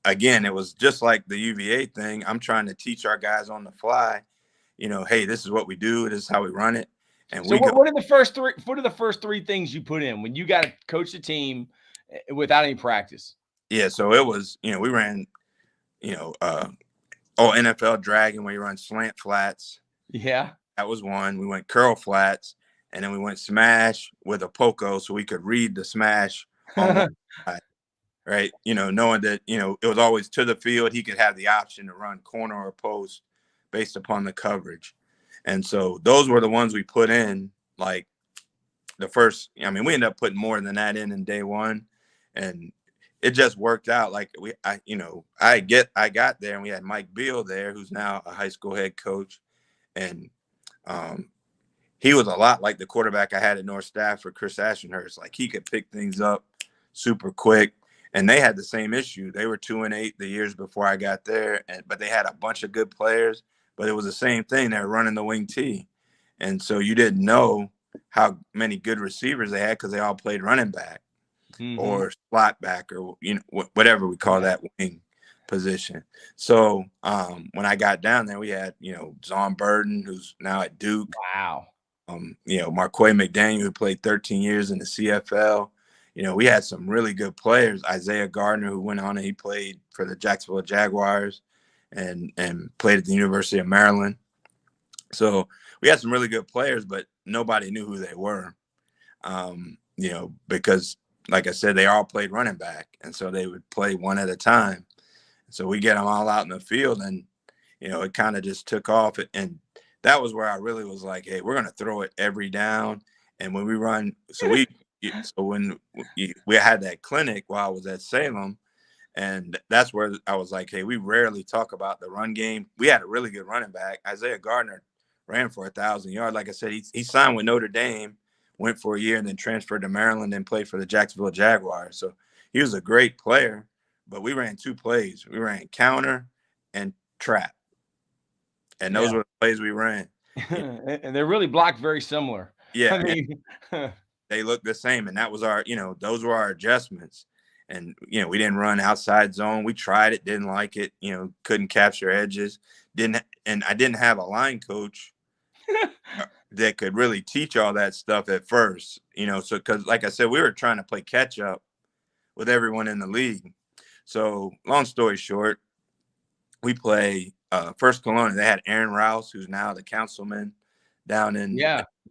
again, it was just like the UVA thing. I'm trying to teach our guys on the fly, hey, this is what we do. This is how we run it. And So we go. what are the first three? What are the first three things you put in when you got to coach the team without any practice? Yeah. So it was, we ran, you know, uh, NFL dragon where you run slant flats. Yeah. That was one. We went curl flats, and then we went smash with a poco so we could read the smash on one side. Right. Knowing that, it was always to the field. He could have the option to run corner or post based upon the coverage. And so those were the ones we put in, like the first. I mean, we ended up putting more than that in day one. And it just worked out. Like I got there and we had Mike Beal there, who's now a high school head coach. And he was a lot like the quarterback I had at North Stafford, Chris Ashenhurst. Like he could pick things up super quick. And they had the same issue. They were 2-8 the years before I got there, but they had a bunch of good players. But it was the same thing. They were running the wing T, and so you didn't know how many good receivers they had because they all played running back or slot back or whatever we call that wing position. So when I got down there, we had Zon Burden, who's now at Duke. Wow. Marquay McDaniel, who played 13 years in the CFL. We had some really good players. Isaiah Gardner, who went on and he played for the Jacksonville Jaguars and played at the University of Maryland. So we had some really good players, but nobody knew who they were, because, like I said, they all played running back. And so they would play one at a time. So we get them all out in the field and, it kind of just took off. And that was where I really was like, hey, we're going to throw it every down. And when we run, when we had that clinic while I was at Salem, and that's where I was like, hey, we rarely talk about the run game. We had a really good running back. Isaiah Gardner ran for 1,000 yards. Like I said, he signed with Notre Dame, went for a year, and then transferred to Maryland and played for the Jacksonville Jaguars. So he was a great player, but we ran two plays. We ran counter and trap. And those were the plays we ran. And they're really blocked very similar. Yeah. I mean, they look the same. And that was those were our adjustments. And, we didn't run outside zone. We tried it, didn't like it, couldn't capture edges. And I didn't have a line coach that could really teach all that stuff at first, so because like I said, we were trying to play catch up with everyone in the league. So long story short, we play First Colonial. They had Aaron Rouse, who's now the councilman down in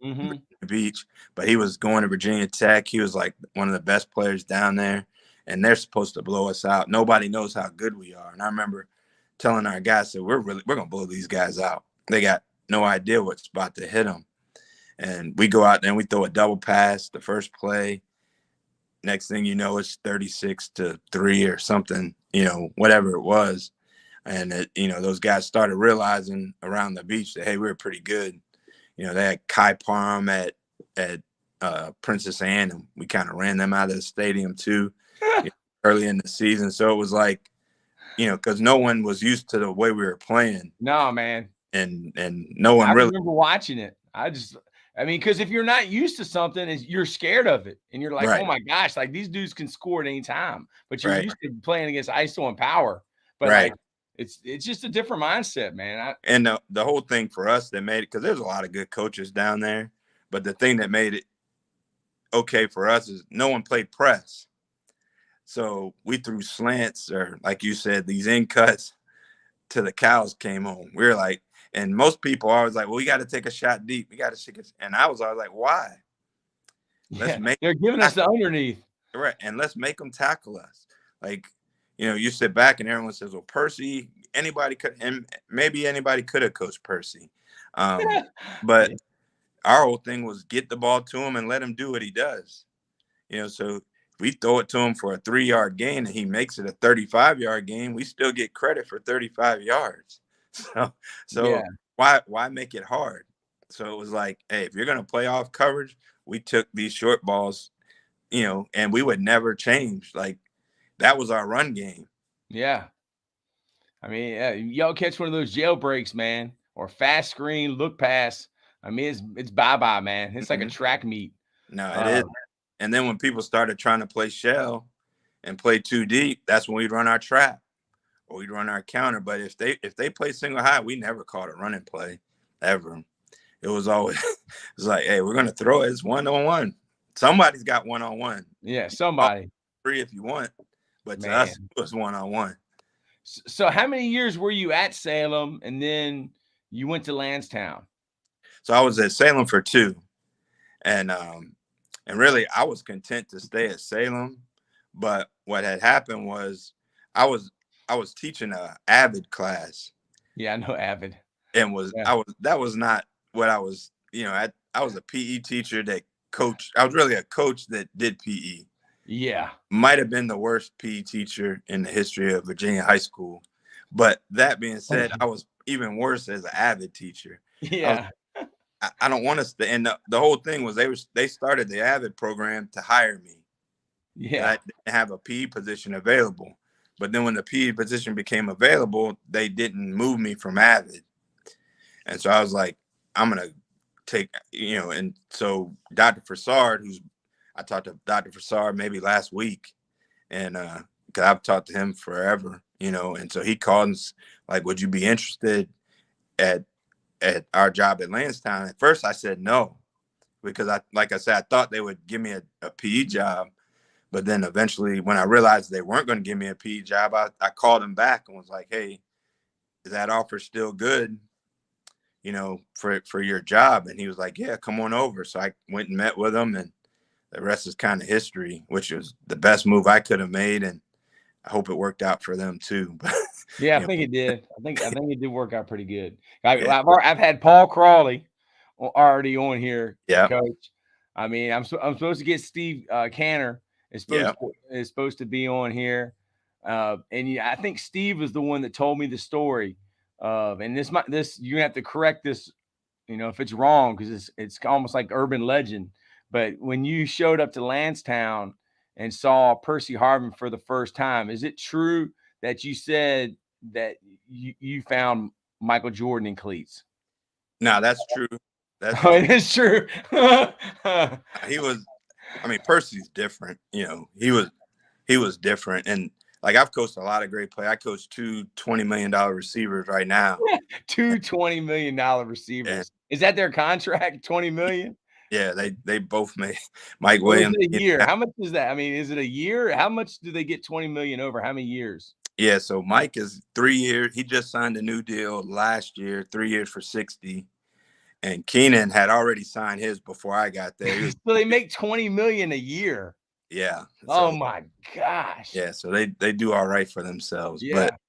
Virginia Beach, but he was going to Virginia Tech. He was like one of the best players down there, and they're supposed to blow us out. Nobody knows how good we are. And I remember telling our guys that we're going to blow these guys out. They got no idea what's about to hit them. And we go out there and we throw a double pass the first play. Next thing you know, it's 36-3 or something, whatever it was. And, those guys started realizing around the beach that, hey, we were pretty good. They had Kai Palm at Princess Anne, and we kind of ran them out of the stadium too early in the season. So it was like, because no one was used to the way we were playing. No, man. And no one really. I remember watching it. Because if you're not used to something, you're scared of it. And you're like, oh my gosh, like these dudes can score at any time. But you're used to playing against ISO and power. But like, it's just a different mindset, man. And the whole thing for us that made it, because there's a lot of good coaches down there, but the thing that made it okay for us is no one played press. So we threw slants, or like you said, these in cuts till the cows came home. We were like, and most people are always like, well, we got to take a shot deep. We got to take it. And I was always like, why? They're giving us the underneath. Right. And let's make them tackle us. Like, you sit back and everyone says, well, Percy, anybody could, and maybe anybody could have coached Percy. But our whole thing was get the ball to him and let him do what he does. So if we throw it to him for a 3-yard gain and he makes it a 35-yard gain, we still get credit for 35 yards. So why make it hard? So it was like, hey, if you're going to play off coverage, we took these short balls, and we would never change. Like, that was our run game. Yeah. I mean, y'all catch one of those jailbreaks, man, or fast screen, look pass. I mean, it's bye-bye, man. It's like a track meet. No, it is. And then when people started trying to play shell and play too deep, that's when we'd run our trap. or we'd run our counter. But if they play single high, we never called a running play ever. It was always it's like, hey, we're gonna throw it. It's 1-on-1. Somebody's got 1-on-1. Yeah, somebody. 3 if you want, but Man. to us it was 1-on-1. So how many years were you at Salem, and then you went to Landstown? So I was at Salem for 2, and really I was content to stay at Salem. But what had happened was I was teaching a Avid class. Yeah, I know Avid. And that was not what I was, I was a PE teacher that coached. I was really a coach that did PE. Yeah. Might have been the worst PE teacher in the history of Virginia high school. But that being said, I was even worse as an Avid teacher. Yeah. I don't want to stay. And the whole thing was they started the Avid program to hire me. Yeah. I didn't have a PE position available. But then when the PE position became available, they didn't move me from Avid. And so I was like, I'm going to take, and so Dr. Fassard, I talked to Dr. Fassard maybe last week, and because I've talked to him forever, and so he called and was like, would you be interested at our job at Landstown? At first I said no, because like I said, I thought they would give me a PE job. But then eventually when I realized they weren't going to give me a PE job, I called him back and was like, hey, is that offer still good, for your job? And he was like, yeah, come on over. So I went and met with him, and the rest is kind of history, which was the best move I could have made. And I hope it worked out for them too. Yeah, I think it did. I think it did work out pretty good. I've had Paul Crawley already on here, Coach. I mean, I'm supposed to get Steve Canner is supposed to be on here, and I think Steve was the one that told me the story of, and this you're gonna have to correct this, if it's wrong, because it's almost like urban legend. But when you showed up to Landstown and saw Percy Harvin for the first time, is it true that you said that you found Michael Jordan in cleats? No, that's true. It is true. Percy's different. He was different. And like, I've coached a lot of great players. I coach 2 $20 million receivers right now. 2 $20 million receivers. Is that their contract? 20 million? Yeah, they both made Mike Williams. Is it a year? How much is that? I mean, is it a year? How much do they get 20 million over? How many years? Yeah, so Mike is 3 years. He just signed a new deal last year, 3 years for 60. And Keenan had already signed his before I got there. So they make 20 million a year. Yeah. Oh my gosh. Yeah, so they do all right for themselves. Yeah. But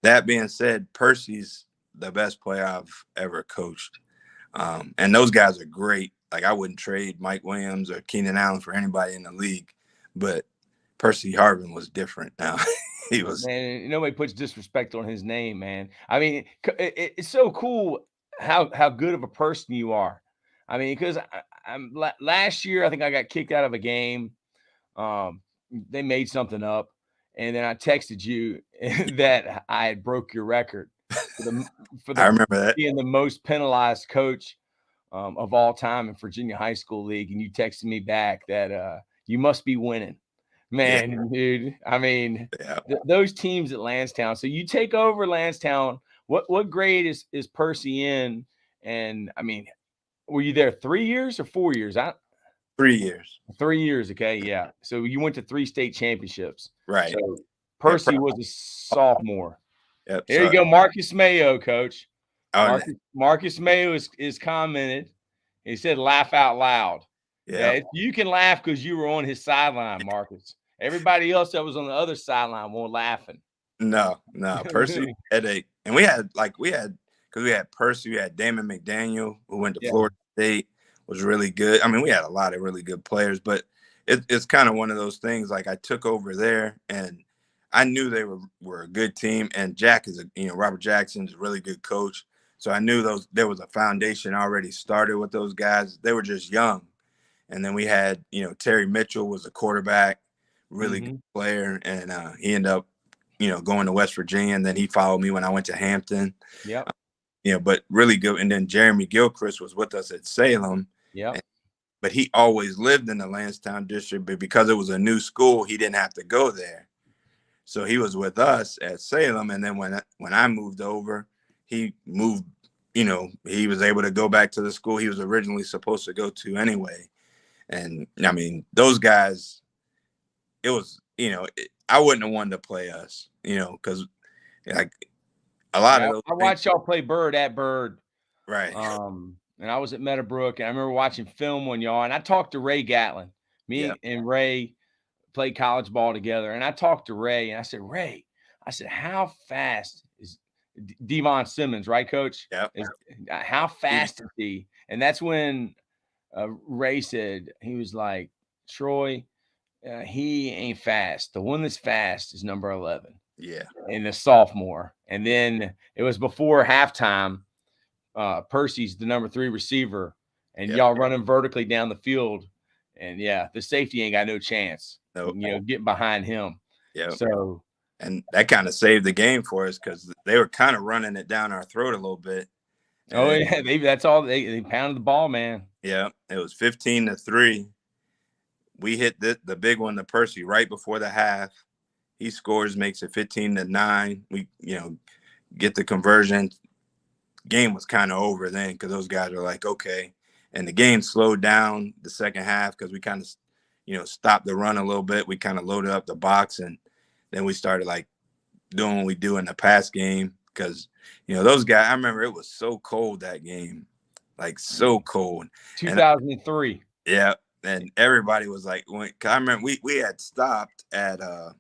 that being said, Percy's the best player I've ever coached. And those guys are great. Like, I wouldn't trade Mike Williams or Keenan Allen for anybody in the league. But Percy Harvin was different now. He was. Man, nobody puts disrespect on his name, man. I mean, it's so cool how good of a person you are. I mean, because last year, I think I got kicked out of a game. They made something up, and then I texted you that I had broke your record for I remember that, being the most penalized coach of all time in Virginia High School League, and you texted me back that you must be winning. Man, dude, I mean, those teams at Landstown. So you take over Landstown. What grade is Percy in? And I mean, were you there 3 years or 4 years? 3 years. 3 years, okay, yeah. So you went to 3 state championships. Right. So Percy was a sophomore. Yep. There you go, Marcus Mayo, Coach. Oh, Marcus Mayo is commented. He said, "Laugh out loud." Yeah, you can laugh because you were on his sideline, Marcus. Everybody else that was on the other sideline weren't laughing. No. Percy headache. And we had Percy, we had Damon McDaniel, who went to Florida State, was really good. I mean, we had a lot of really good players, but it's kind of one of those things. Like, I took over there, and I knew they were a good team. And Jack is Robert Jackson's a really good coach. So I knew there was a foundation already started with those guys. They were just young. And then we had, Terry Mitchell was a quarterback, really good player. And he ended up, going to West Virginia. And then he followed me when I went to Hampton. Yeah. But really good. And then Jeremy Gilchrist was with us at Salem. Yeah. But he always lived in the Landstown district. But because it was a new school, he didn't have to go there. So he was with us at Salem, and then when I moved over, he moved. He was able to go back to the school he was originally supposed to go to anyway. And I mean, those guys, it was, I wouldn't have wanted to play us, because like a lot of those. I watched y'all play Bird at Bird. Right. And I was at Meadowbrook, and I remember watching film on y'all, and I talked to Ray Gatlin. Me and Ray played college ball together, and I talked to Ray, and I said, Ray, how fast is Devon Simmons, right, Coach? Yeah. How fast is he? And that's when Ray said, he was like, Troy, he ain't fast. The one that's fast is number 11. Yeah. And the sophomore. And then it was before halftime. Percy's the number 3 receiver, and y'all running vertically down the field. And the safety ain't got no chance. Nope. Getting behind him. Yeah. So, and that kind of saved the game for us because they were kind of running it down our throat a little bit. That's all they pounded the ball, man. Yeah, it was 15-3. We hit the big one to Percy right before the half. He scores, makes it 15-9. We, get the conversion. Game was kind of over then because those guys were like, okay. And the game slowed down the second half because we kind of, stopped the run a little bit. We kind of loaded up the box, and then we started like doing what we do in the pass game because, those guys, I remember it was so cold that game, like so cold. 2003. Yeah. And everybody was like, I remember we had stopped at, I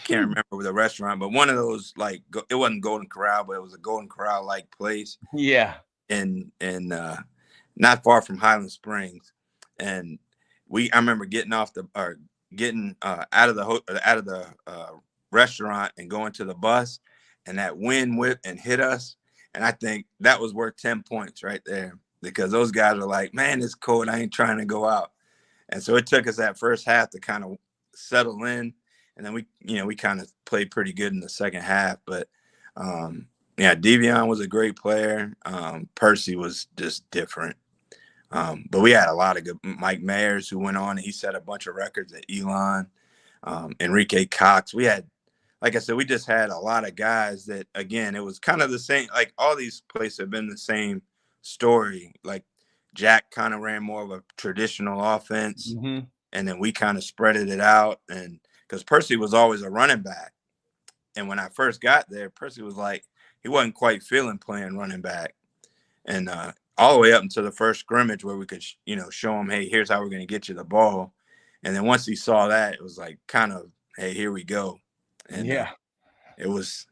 can't remember the restaurant, but one of those, like, it wasn't Golden Corral, but it was a Golden Corral-like place. Yeah. And not far from Highland Springs. And I remember getting out of the restaurant and going to the bus, and that wind whipped and hit us. And I think that was worth 10 points right there because those guys were like, man, it's cold. I ain't trying to go out. And so it took us that first half to kind of settle in. And then we kind of played pretty good in the second half. But, Devion was a great player. Percy was just different. But we had a lot of good Mike Mayers who went on and he set a bunch of records at Elon, Enrique Cox. We had, like I said, we just had a lot of guys that, again, it was kind of the same. Like all these places have been the same story. Like Jack kind of ran more of a traditional offense. Mm-hmm. And then we kind of spreaded it out. And because Percy was always a running back. And when I first got there, Percy was like, he wasn't quite feeling playing running back. And all the way up until the first scrimmage where we could, show him, hey, here's how we're going to get you the ball. And then once he saw that, it was like kind of, hey, here we go. And it was,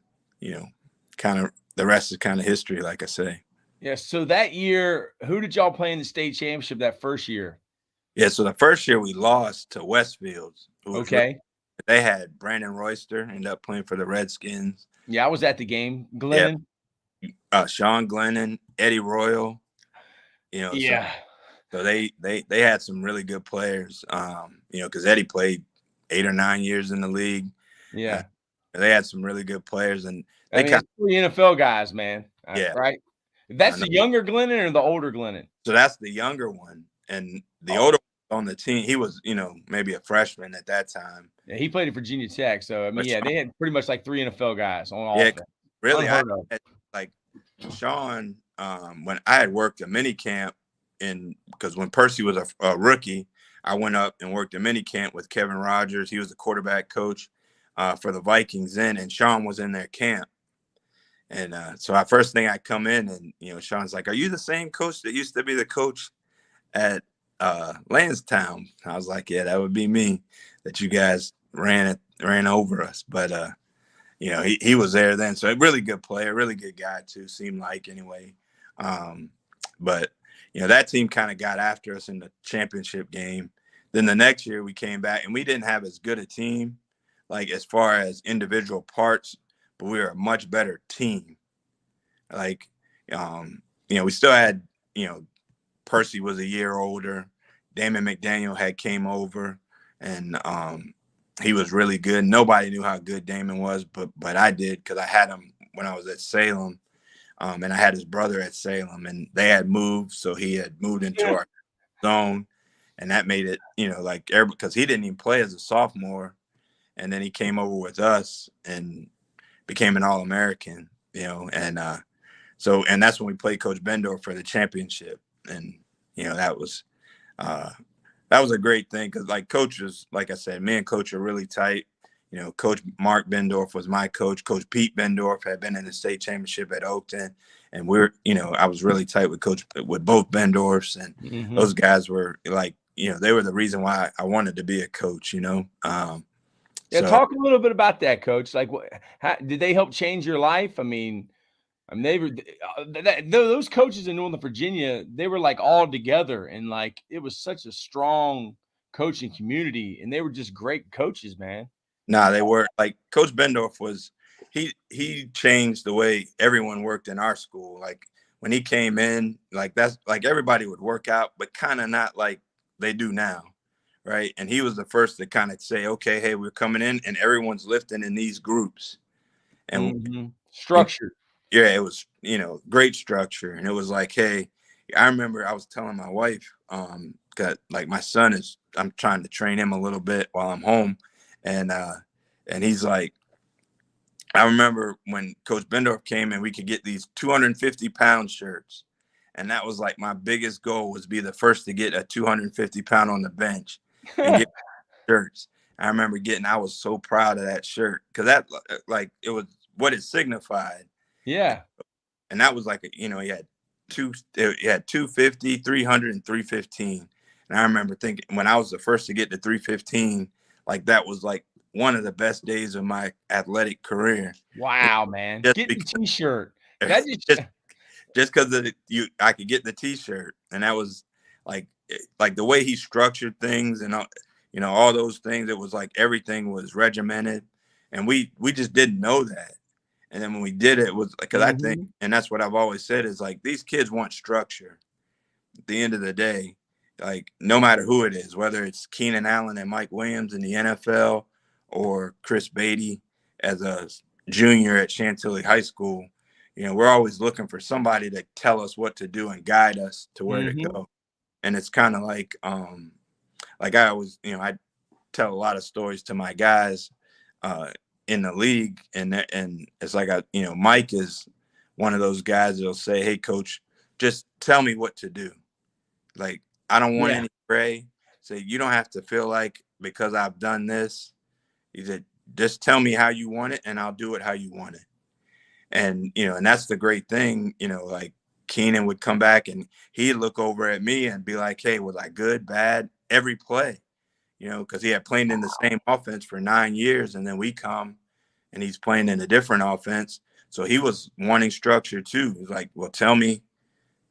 kind of the rest is kind of history, like I say. Yeah. So that year, who did y'all play in the state championship that first year? Yeah. So the first year we lost to Westfields. Okay. They had Brandon Royster ended up playing for the Redskins. Yeah, I was at the game. Glennon. Yeah. Sean Glennon, Eddie Royal. Yeah. So they had some really good players. Because Eddie played 8 or 9 years in the league. Yeah. They had some really good players, and they it's 3 NFL guys, man. Yeah. Right. That's the younger Glennon or the older Glennon? So that's the younger one, and the older one on the team, he was, maybe a freshman at that time. Yeah, he played at Virginia Tech. So they had pretty much like 3 NFL guys on offense. Really, like Sean. When I had worked a mini camp because when Percy was a rookie, I went up and worked a mini camp with Kevin Rogers. He was the quarterback coach for the Vikings then, and Sean was in their camp. And so first thing I come in and, Sean's like, are you the same coach that used to be the coach at Landstown? I was like, yeah, that would be me, that you guys ran over us. But, he was there then. So a really good player, really good guy too, seemed like anyway. But, that team kind of got after us in the championship game. Then the next year we came back and we didn't have as good a team, like as far as individual parts, but we were a much better team. Like, we still had, Percy was a year older. Damon McDaniel had came over and he was really good. Nobody knew how good Damon was, but I did because I had him when I was at Salem. And I had his brother at Salem, and they had moved. So he had moved into our zone, and that made it, because he didn't even play as a sophomore. and then he came over with us and became an All-American, and and that's when we played Coach Bendorf for the championship. And, that was a great thing because, like, coaches, like I said, me and Coach are really tight. Coach Mark Bendorf was my coach. Coach Pete Bendorf had been in the state championship at Oakton. And I was really tight with both Bendorfs. And those guys were like, they were the reason why I wanted to be a coach, Talk a little bit about that, Coach. Like, how did they help change your life? I mean, they were those coaches in Northern Virginia. They were like all together, and like it was such a strong coaching community, and they were just great coaches, man. Nah, they were. Like, Coach Bendorf was. He changed the way everyone worked in our school. Like, when he came in, like, that's like everybody would work out, but kind of not like they do now, right? And he was the first to kind of say, okay, hey, we're coming in, and everyone's lifting in these groups, and structured. Yeah, it was, great structure. And it was like, hey, I remember I was telling my wife, like, my son I'm trying to train him a little bit while I'm home. And he's like, I remember when Coach Bendorf came and we could get these 250-pound shirts. And that was like my biggest goal, was be the first to get a 250-pound on the bench and get shirts. I remember I was so proud of that shirt because that, like, it was what it signified. Yeah. And that was like, he had 250, 300, and 315. And I remember thinking, when I was the first to get to 315, like, that was like one of the best days of my athletic career. Wow, man. Get the t-shirt. That just because I could get the t-shirt. And that was like the way he structured things and all those things. It was like everything was regimented, and we just didn't know that. And then when we did it, was because I think, and that's what I've always said, is like, these kids want structure. At the end of the day, like, no matter who it is, whether it's Keenan Allen and Mike Williams in the NFL or Chris Beatty as a junior at Chantilly High School, we're always looking for somebody to tell us what to do and guide us to where to go. And it's kind of like I always, I tell a lot of stories to my guys in the league, and it's like, Mike is one of those guys that'll say, hey, coach, just tell me what to do. Like, I don't want any gray. Say, you don't have to feel like because I've done this. He said, just tell me how you want it, and I'll do it how you want it. And, and that's the great thing, like, Keenan would come back and he'd look over at me and be like, hey, was I good, bad, every play? Because he had played in the same offense for 9 years, and then we come and he's playing in a different offense. So he was wanting structure too. He's like, well, tell me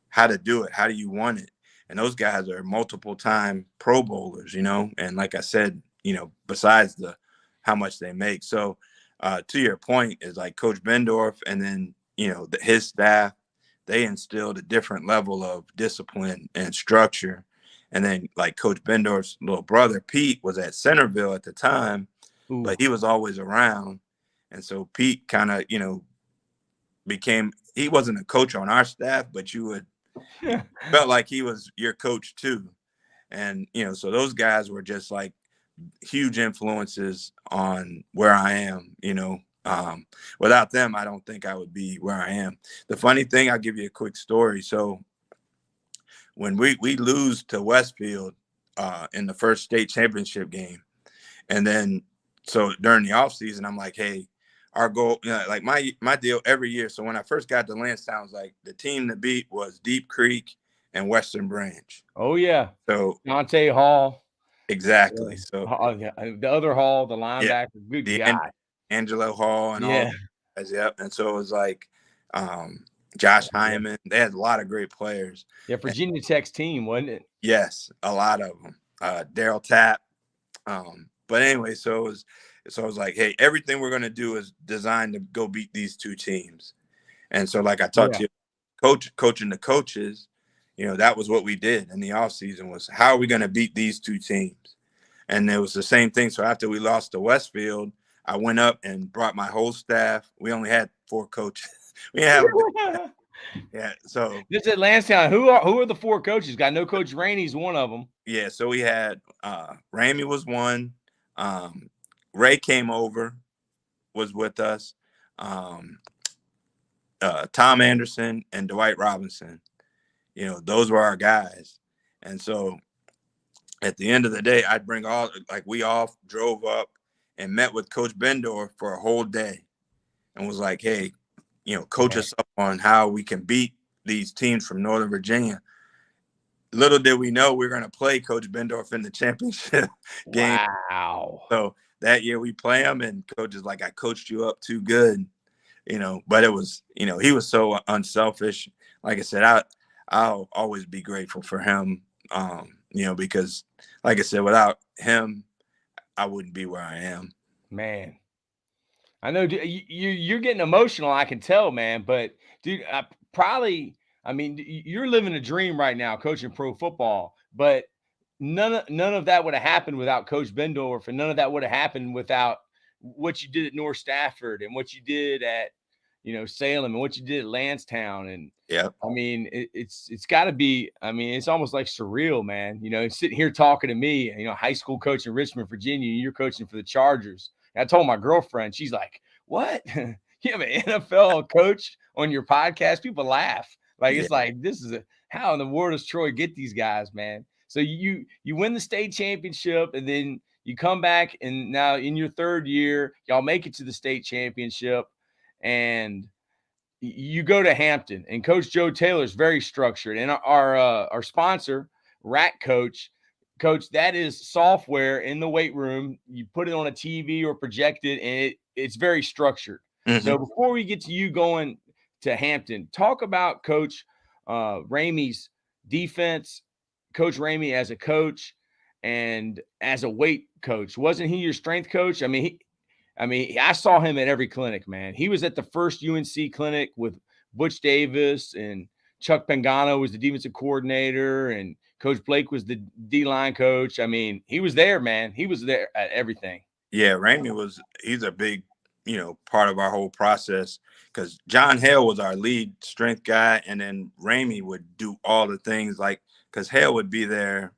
how to do it. How do you want it? And those guys are multiple time Pro Bowlers, and like I said, besides how much they make. So to your point, is like Coach Bendorf and then, his staff, they instilled a different level of discipline and structure. And then, like, Coach Bendorf's little brother, Pete, was at Centerville at the time, but he was always around. And so Pete kind of, he wasn't a coach on our staff, but felt like he was your coach too. And, so those guys were just like huge influences on where I am, without them, I don't think I would be where I am. The funny thing, I'll give you a quick story. So when we lose to Westfield in the first state championship game, and then so during the offseason, I'm like, hey, our goal, like my deal every year. So when I first got to Landstown, I was like, the team to beat was Deep Creek and Western Branch. Oh yeah. So Dante Hall. Exactly. So the other Hall, the linebacker, good guy. Angelo Hall and all. Yep. And so it was like Josh Hyman. They had a lot of great players. Yeah, Virginia Tech's team, wasn't it? Yes, a lot of them. Daryl Tapp. But anyway, so I was like, hey, everything we're going to do is designed to go beat these two teams. And so, like I talked to you, coaching the coaches, that was what we did in the offseason, was how are we going to beat these two teams? And it was the same thing. So after we lost to Westfield, I went up and brought my whole staff. We only had 4 coaches. We didn't have so this at Landstown, who are the 4 coaches? I know Coach Rainey's one of them. Yeah, so we had Ramey was one, Ray came over, was with us. Tom Anderson and Dwight Robinson, those were our guys. And so at the end of the day, I'd bring we all drove up and met with Coach Bendor for a whole day and was like, hey, coach us up on how we can beat these teams from Northern Virginia. Little did we know we were going to play Coach Bendorf in the championship game. Wow. So that year we play him, and coach is like, I coached you up too good, but it was, he was so unselfish. Like I said, I'll always be grateful for him, because like I said, without him, I wouldn't be where I am. Man, I know you're getting emotional. I can tell, man, but dude, you're living a dream right now, coaching pro football, but none of that would have happened without Coach Bendorf, and none of that would have happened without what you did at North Stafford and what you did at, Salem and what you did at Landstown. And yeah, I mean, it's got to be, it's almost like surreal, man. Sitting here talking to me, high school coach in Richmond, Virginia, you're coaching for the Chargers. And I told my girlfriend, she's like, what? You have an NFL coach on your podcast? People laugh. It's like, how in the world does Troy get these guys, man? So you win the state championship, and then you come back, and now in your third year, y'all make it to the state championship, and you go to Hampton. And Coach Joe Taylor is very structured, and our sponsor, Rack Coach, that is software in the weight room. You put it on a TV or project it, and it's very structured. Mm-hmm. So before we get to you going to Hampton, talk about Coach Ramey's defense, Coach Ramey as a coach and as a weight coach. Wasn't he your strength coach? I saw him at every clinic, man. He was at the first UNC clinic with Butch Davis, and Chuck Pagano was the defensive coordinator, and Coach Blake was the D-line coach. He was there, man. He was there at everything. Yeah, Ramey he's a big, part of our whole process, because John Hale was our lead strength guy, and then Ramey would do all the things, because Hale would be there,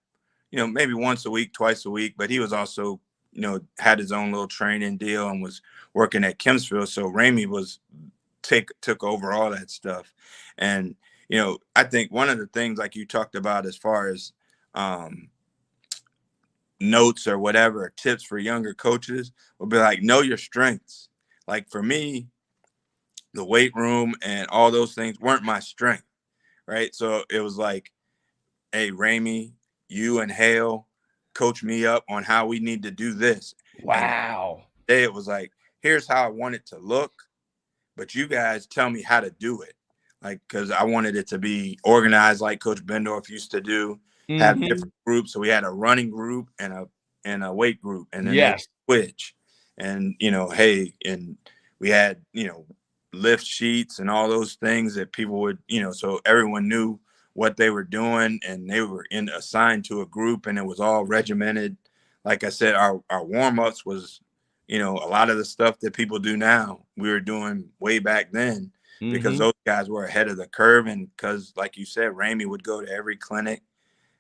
maybe once a week, twice a week, but he was also, had his own little training deal and was working at Kempsville. So Ramey took over all that stuff. And, I think one of the things, like you talked about, as far as notes or whatever, tips for younger coaches, would be like, know your strengths. Like for me, the weight room and all those things weren't my strength, right? So it was like, hey, Ramey, you and Hale coach me up on how we need to do this. Wow. And it was like, here's how I want it to look, but you guys tell me how to do it. Because I wanted it to be organized like Coach Bendorf used to do, have different groups. So we had a running group and a weight group, and then they switch. And, and we had, lift sheets and all those things that people would, so everyone knew what they were doing, and they were assigned to a group, and it was all regimented. Like I said, our warm-ups was, a lot of the stuff that people do now, we were doing way back then, because those guys were ahead of the curve. And because, like you said, Ramey would go to every clinic,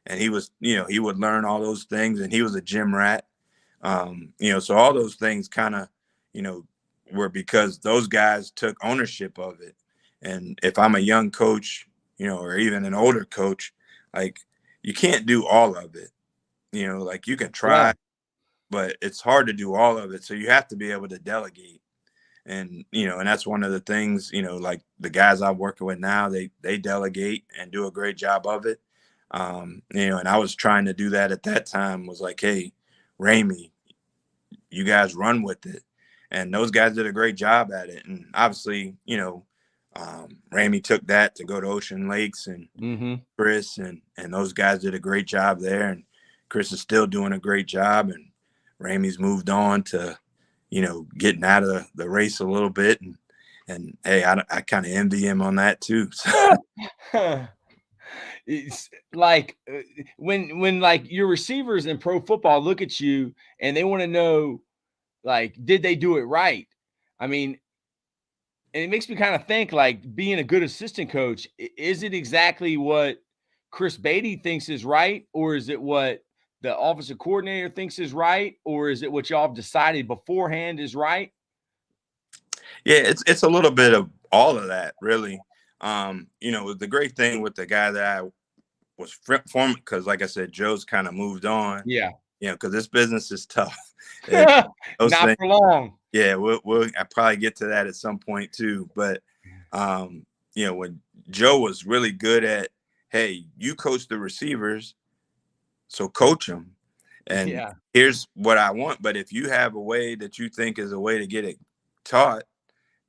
and he was, he would learn all those things, and he was a gym rat. So all those things kind of, were because those guys took ownership of it. And if I'm a young coach, or even an older coach, you can't do all of it. You can try, but it's hard to do all of it. So you have to be able to delegate. And, and that's one of the things, like the guys I'm working with now, they delegate and do a great job of it. And I was trying to do that at that time, was like, hey, Ramey, you guys run with it. And those guys did a great job at it. And obviously, Ramey took that to go to Ocean Lakes, and Chris and those guys did a great job there. And Chris is still doing a great job. And Ramey's moved on to, getting out of the race a little bit. And hey, I kind of envy him on that too. So. It's like when like your receivers in pro football look at you and they want to know, like, did they do it right? And it makes me kind of think, like, being a good assistant coach, is it exactly what Chris Beatty thinks is right, or is it what the offensive coordinator thinks is right, or is it what y'all have decided beforehand is right? Yeah, it's a little bit of all of that, really. The great thing with the guy that I was formed, because like I said, Joe's kind of moved on. Yeah. Because this business is tough. Not for long. Yeah, I probably get to that at some point too. But when Joe was really good at, hey, you coach the receivers, so coach them. And here's what I want. But if you have a way that you think is a way to get it taught,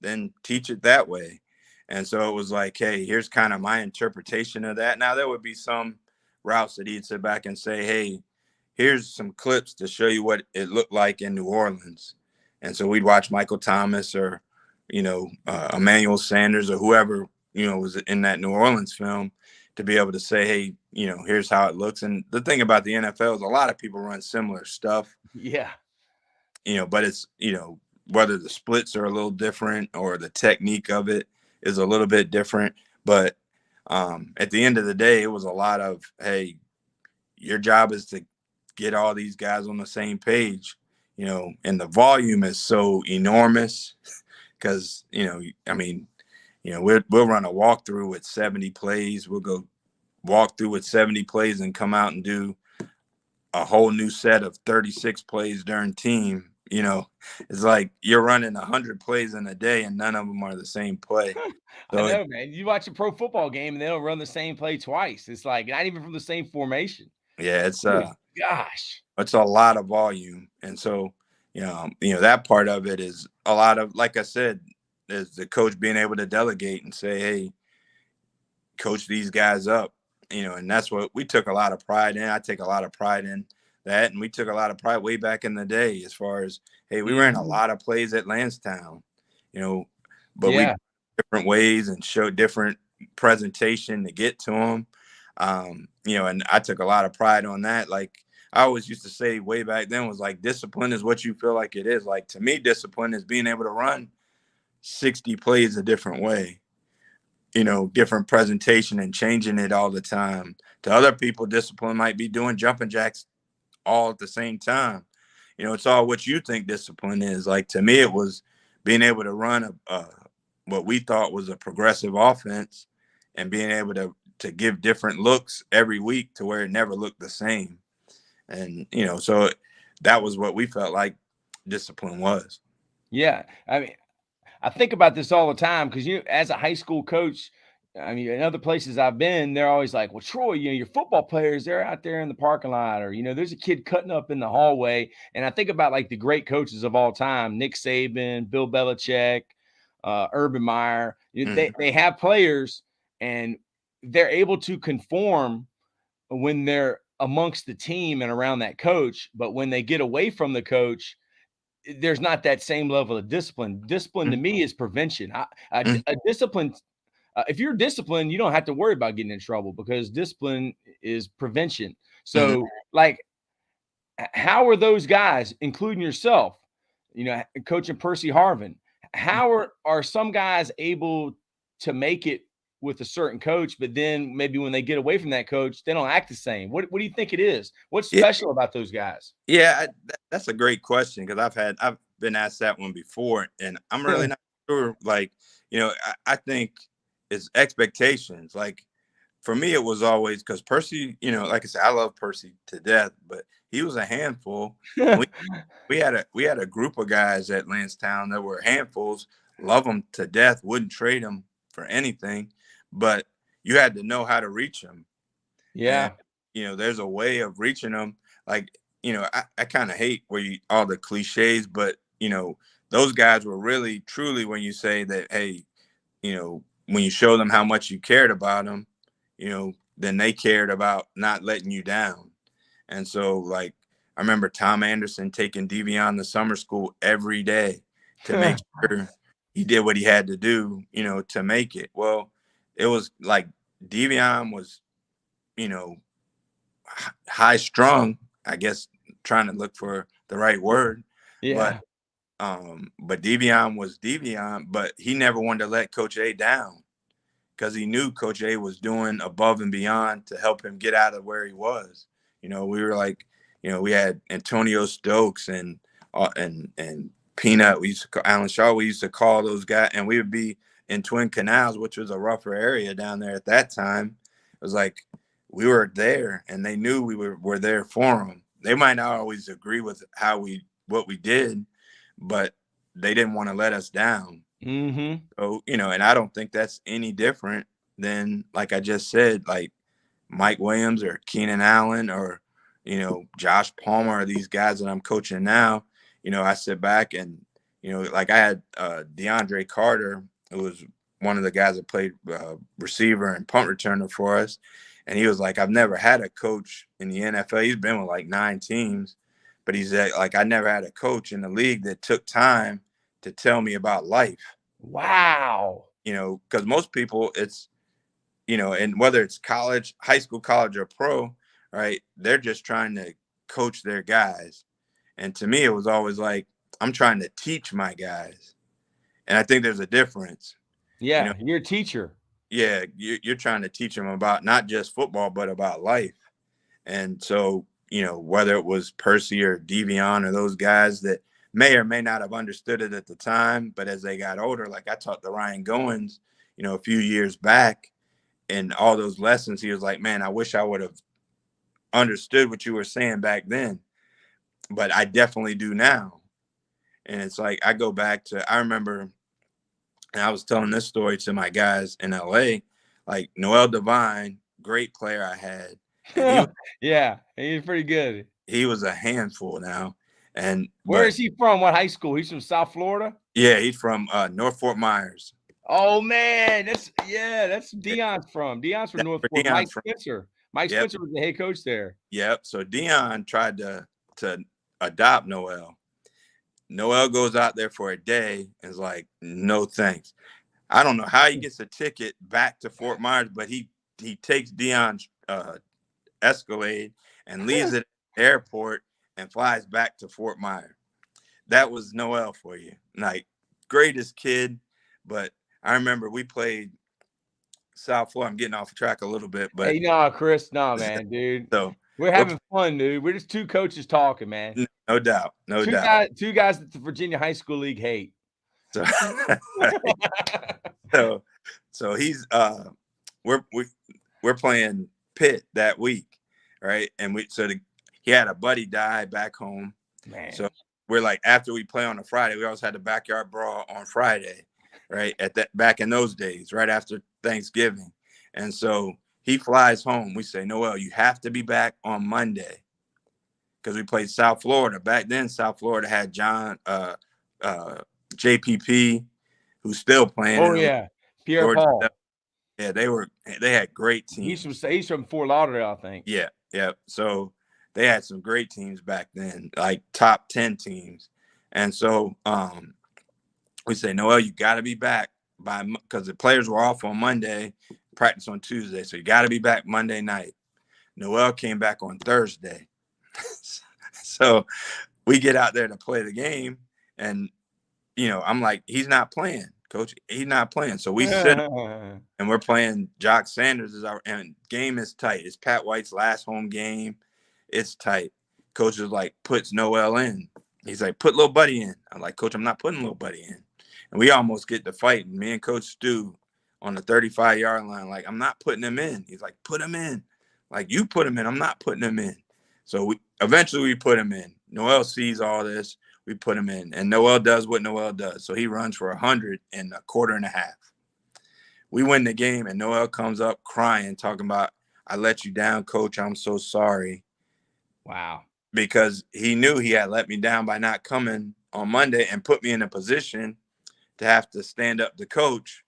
then teach it that way. And so it was like, hey, here's kind of my interpretation of that. Now, there would be some routes that he'd sit back and say, hey, here's some clips to show you what it looked like in New Orleans. And so we'd watch Michael Thomas or, Emmanuel Sanders or whoever, was in that New Orleans film to be able to say, hey, here's how it looks. And the thing about the NFL is a lot of people run similar stuff. Yeah. But it's, whether the splits are a little different or the technique of it is a little bit different. But at the end of the day, it was a lot of, hey, your job is to get all these guys on the same page, and the volume is so enormous because, we'll run a walkthrough with 70 plays. We'll go walk through with 70 plays and come out and do a whole new set of 36 plays during team. It's like you're running 100 plays in a day and none of them are the same play. So I know, man. You watch a pro football game and they don't run the same play twice. It's like not even from the same formation. Yeah, it's gosh, it's a lot of volume. And so, that part of it is a lot of, like I said, is the coach being able to delegate and say, hey, coach these guys up, and that's what we took a lot of pride in. I take a lot of pride in that. And we took a lot of pride way back in the day as far as, hey, we ran a lot of plays at Landstown, but we different ways and showed different presentation to get to them. And I took a lot of pride on that. Like I always used to say way back then was like, discipline is what you feel like it is. Like to me, discipline is being able to run 60 plays a different way, different presentation and changing it all the time. To other people, discipline might be doing jumping jacks all at the same time. It's all what you think discipline is. Like to me, it was being able to run what we thought was a progressive offense and being able to give different looks every week to where it never looked the same. And, so that was what we felt like discipline was. Yeah. I mean, I think about this all the time because, as a high school coach, I mean, in other places I've been, they're always like, well, Troy, your football players, they're out there in the parking lot or, there's a kid cutting up in the hallway. And I think about like the great coaches of all time, Nick Saban, Bill Belichick, Urban Meyer. They have players and they're able to conform when they're amongst the team and around that coach. But when they get away from the coach, there's not that same level of discipline. Discipline to me is prevention. A discipline. If you're disciplined, you don't have to worry about getting in trouble because discipline is prevention. So, like, how are those guys, including yourself, coaching Percy Harvin? How are some guys able to make it with a certain coach, but then maybe when they get away from that coach, they don't act the same? What do you think it is? What's special about those guys? Yeah, that's a great question because I've been asked that one before, and I'm really not sure. Like, I think it's expectations. Like for me, it was always because Percy, like I said, I love Percy to death, but he was a handful. we had a group of guys at Landstown that were handfuls, love them to death, wouldn't trade them for anything, but you had to know how to reach them. Yeah. And, there's a way of reaching them. Like, I kind of hate all the cliches, but, those guys were really, truly, when you say that, hey, when you show them how much you cared about them, then they cared about not letting you down. And so, like, I remember Tom Anderson taking Devion to summer school every day to make sure he did what he had to do, to make it. Well, it was like Devion was, high strung, I guess, trying to look for the right word. Yeah. But Devion was Devion, but he never wanted to let Coach A down because he knew Coach A was doing above and beyond to help him get out of where he was. We were like, we had Antonio Stokes and Peanut. We used to call Alan Shaw. We used to call those guys, and we would be in Twin Canals, which was a rougher area down there at that time. It was like we were there, and they knew we were there for them. They might not always agree with what we did, but they didn't want to let us down. Mm-hmm. So, and I don't think that's any different than, like I just said, like Mike Williams or Keenan Allen or, Josh Palmer, or these guys that I'm coaching now. I sit back and, like I had DeAndre Carter, who was one of the guys that played receiver and punt returner for us. And he was like, I've never had a coach in the NFL. He's been with like 9 teams, but he's like, I never had a coach in the league that took time to tell me about life. Wow. Because most people, it's, and whether it's college, high school, college, or pro, right, they're just trying to coach their guys. And to me, it was always like, I'm trying to teach my guys. And I think there's a difference. Yeah, you're a teacher. Yeah, you're trying to teach them about not just football, but about life. And so, whether it was Percy or Devion or those guys that may or may not have understood it at the time, but as they got older, like I taught the Ryan Goins, a few years back, and all those lessons, he was like, man, I wish I would have understood what you were saying back then, but I definitely do now. And it's like, I go back to, I remember, and I was telling this story to my guys in LA, like Noel Devine, great player I had. And yeah, he's pretty good. He was a handful now. And where is he from? What high school? He's from South Florida? Yeah, he's from North Fort Myers. Oh man, that's Deion's from. Deion's from North Fort. Mike Spencer. Mike Spencer was the head coach there. Yep. So Deion tried to adopt Noel. Noel goes out there for a day and is like, no thanks. I don't know how he gets a ticket back to Fort Myers, but he takes Deion's Escalade and leaves it at the airport and flies back to Fort Myers. That was Noel for you. Like, greatest kid, but I remember we played South Florida. I'm getting off track a little bit, but hey, no, Chris, no, man, dude. So we're having fun, dude. We're just 2 coaches talking, man. No doubt, no doubt. 2 guys that the Virginia High School League hate. So he's we're playing Pitt that week, right? And he had a buddy die back home. Man. So we're like, after we play on a Friday, we always had the backyard brawl on Friday, right? Back in those days, right after Thanksgiving. And so he flies home. We say, Noel, you have to be back on Monday, because we played South Florida. Back then, South Florida had John JPP, who's still playing. Oh yeah, Pierre Paul. Yeah, they had great teams. He's from Fort Lauderdale, I think. Yeah. So they had some great teams back then, like top 10 teams. And so we say, Noel, you got to be back because the players were off on Monday, practice on Tuesday. So you got to be back Monday night. Noel came back on Thursday. So we get out there to play the game, and I'm like, he's not playing, coach. He's not playing. So we sit and we're playing Jock Sanders and game is tight. It's Pat White's last home game. It's tight. Coach is like, puts Noel in. He's like, put little buddy in. I'm like, Coach, I'm not putting little buddy in. And we almost get to fighting. Me and Coach Stu on the 35-yard line, like, I'm not putting him in. He's like, put him in. Like, you put him in. I'm not putting him in. So eventually we put him in. Noel sees all this. We put him in. And Noel does what Noel does. So he runs for 100 in a quarter and a half. We win the game, and Noel comes up crying, talking about, I let you down, Coach. I'm so sorry. Wow. Because he knew he had let me down by not coming on Monday and put me in a position to have to stand up to coach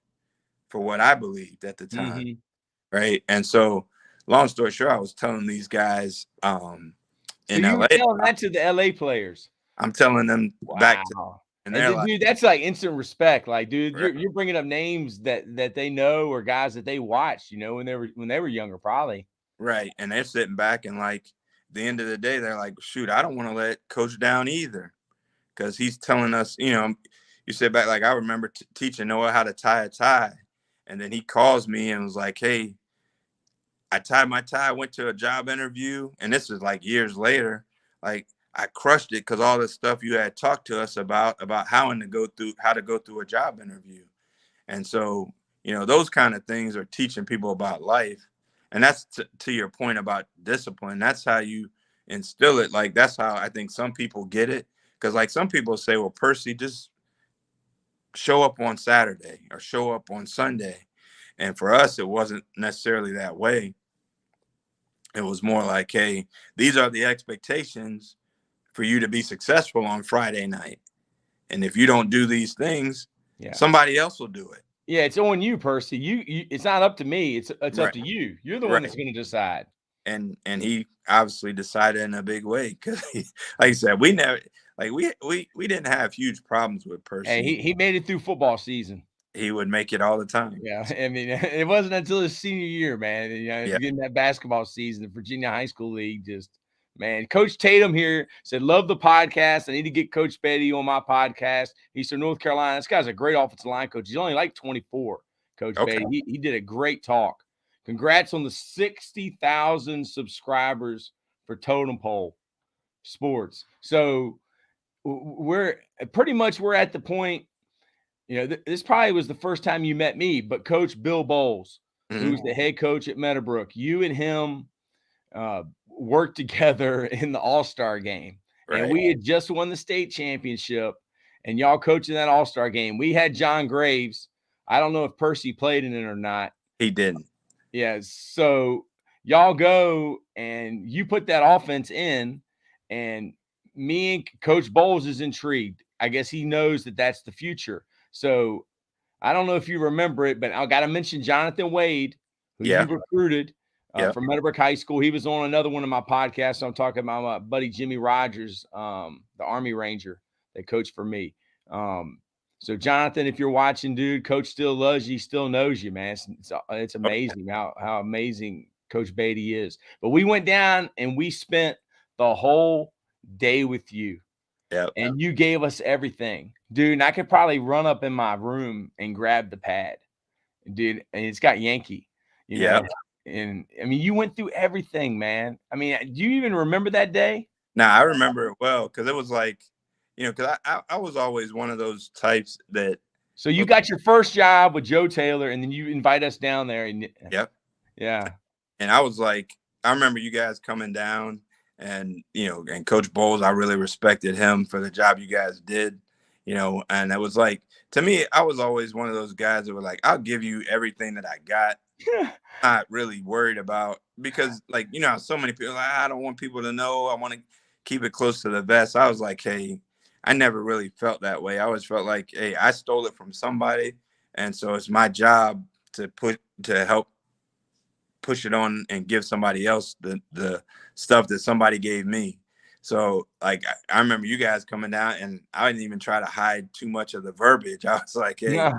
for what I believed at the time. Mm-hmm. Right. And so, long story short, I was telling these guys in LA. Were telling that to the LA players. I'm telling them back to, and they're like, dude, that's like instant respect. Like, dude, right. you're bringing up names that they know or guys that they watched, when they were younger, probably. Right. And they're sitting back and like, at the end of the day, they're like, shoot, I don't want to let coach down either. Because he's telling us, you sit back, like I remember teaching Noah how to tie a tie. And then he calls me and was like, hey, I tied my tie, went to a job interview. And this was like years later. like I crushed it because all the stuff you had talked to us about how to go through a job interview. And so, those kind of things are teaching people about life. And that's to your point about discipline. That's how you instill it. Like, that's how I think some people get it. Because like some people say, well, Percy, just show up on Saturday or show up on Sunday. And for us, it wasn't necessarily that way. It was more like, hey, these are the expectations for you to be successful on Friday night. And if you don't do these things, somebody else will do it. Yeah, it's on you, Percy. You it's not up to me. It's Right. up to you. You're the one that's going to decide. And he obviously decided in a big way because, like I said, we never we didn't have huge problems with Percy. Hey, he made it through football season. He would make it all the time. Yeah, I mean, it wasn't until his senior year, man. Getting that basketball season, the Virginia High School League, man. Coach Tatum here said, love the podcast. I need to get Coach Beatty on my podcast. He's from North Carolina. This guy's a great offensive line coach. He's only like 24, Coach Beatty. He did a great talk. Congrats on the 60,000 subscribers for Totem Pole Sports. So we're at the point, this probably was the first time you met me, but Coach Bill Bowles, who was the head coach at Meadowbrook, you and him worked together in the All-Star game. Right. And we had just won the state championship, and y'all coaching that All-Star game. We had John Graves. I don't know if Percy played in it or not. He didn't. Yeah, so y'all go, and you put that offense in, and me and Coach Bowles is intrigued. I guess he knows that that's the future. So I don't know if you remember it, but I got to mention Jonathan Wade, who you recruited from Meadowbrook High School. He was on another one of my podcasts. So I'm talking about my buddy Jimmy Rogers, the Army Ranger that coached for me. So Jonathan, if you're watching, dude, Coach still loves you. He still knows you, man. It's amazing how amazing Coach Beatty is. But we went down and we spent the whole day with you. Yep. And you gave us everything, dude. And I could probably run up in my room and grab the pad, dude. And it's got Yankee, you know. And I mean, you went through everything, man. I mean, do you even remember that day? Nah, I remember it well because it was like, because I was always one of those types that. So you got your first job with Joe Taylor, and then you invite us down there. And yeah. And I was like, I remember you guys coming down. And, and Coach Bowles, I really respected him for the job you guys did, and it was like, to me, I was always one of those guys that were like, I'll give you everything that I got. Not really worried about, because like, so many people, like, I don't want people to know. I want to keep it close to the vest. I was like, hey, I never really felt that way. I always felt like, hey, I stole it from somebody. And so it's my job to help push it on and give somebody else the stuff that somebody gave me. So like, I remember you guys coming down and I didn't even try to hide too much of the verbiage. I was like, hey,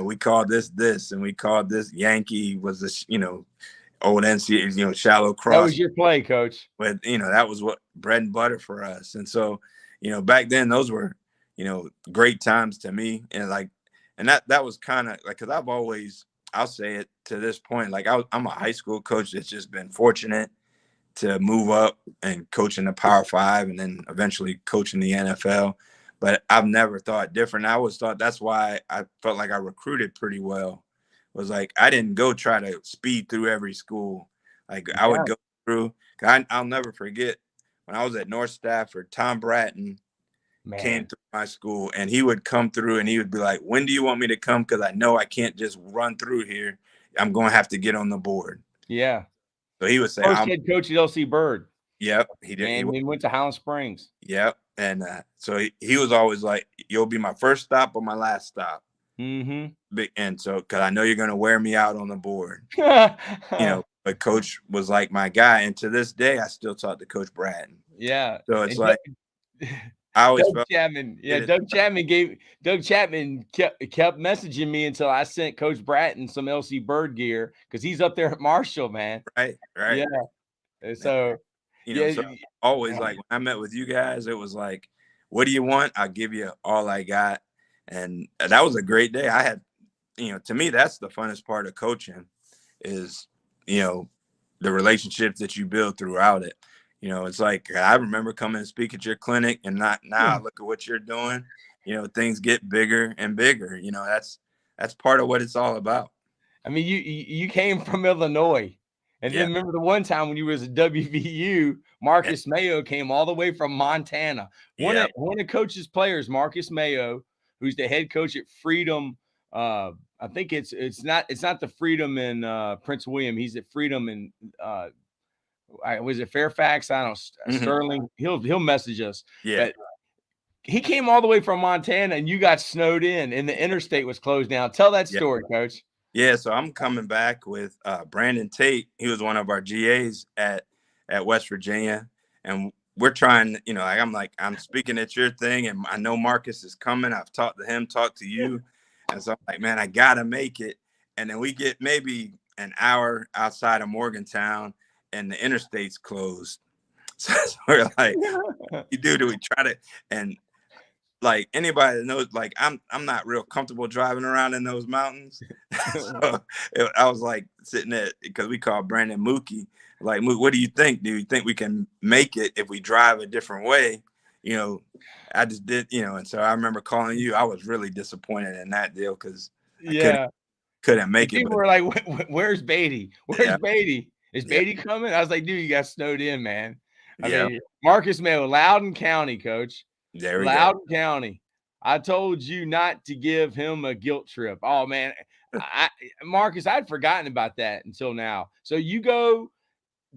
we called this, and we called this Yankee was this, old NCAA, shallow cross. That was your play, Coach. But, that was what bread and butter for us. And so, back then those were, great times to me. And like, and that was kind of like, cause I'll say it to this point, like I'm a high school coach that's just been fortunate to move up and coach in the Power 5 and then eventually coach in the NFL. But I've never thought different. I always thought that's why I felt like I recruited pretty well. It was like I didn't go try to speed through every school. Like I would go through. I'll never forget when I was at North Stafford, Tom Bratton came through my school, and he would come through and he would be like, when do you want me to come? Because I know I can't just run through here. I'm going to have to get on the board. Yeah. So he would say, first head coach at LC Bird. Yep. He did. And he went to Highland Springs. Yep. And so he was always like, you'll be my first stop or my last stop. Mm-hmm. And so, because I know you're going to wear me out on the board. But Coach was like my guy. And to this day, I still talk to Coach Bratton. Yeah. So it's like, I always Doug Chapman. Yeah, Doug Chapman kept messaging me until I sent Coach Bratton some LC Bird gear because he's up there at Marshall, man. Right. Yeah. And so so always like when I met with you guys, it was like, what do you want? I'll give you all I got. And that was a great day. I had, to me, that's the funnest part of coaching is, the relationships that you build throughout it. You know, it's like, I remember coming and speak at your clinic, and now I look at what you're doing. You know, things get bigger and bigger. You know, that's part of what it's all about. I mean, you came from Illinois, and then remember the one time when you was at WVU, Marcus Mayo came all the way from Montana. One of Coach's players, Marcus Mayo, who's the head coach at Freedom. I think it's not the Freedom in Prince William. He's at Freedom in was it Fairfax? I don't Sterling. He'll message us. Yeah. But he came all the way from Montana, and you got snowed in, and the interstate was closed down. Tell that story, Coach. Yeah, so I'm coming back with Brandon Tate. He was one of our GAs at West Virginia, and we're trying, you know, I'm speaking at your thing, and I know Marcus is coming. I've talked to him, talked to you, and so I'm like, man, I gotta make it. And then we get maybe an hour outside of Morgantown, and the interstate's closed. So we're like, what do we try to? And like anybody that knows, like I'm not real comfortable driving around in those mountains. So I was like sitting there, because we call Brandon Mookie. Like, Mook, what do you think? Do you think we can make it if we drive a different way? You know, I just did, you know, and so I remember calling you. I was really disappointed in that deal because I couldn't make it. People were like, "Where's Beatty? Where's Beatty? Is Beatty coming?" I was like, "Dude, you got snowed in, man." I mean, Marcus Mayo, Loudoun County, Coach. There we Loudoun County. I told you not to give him a guilt trip. Oh man, Marcus, I'd forgotten about that until now. So you go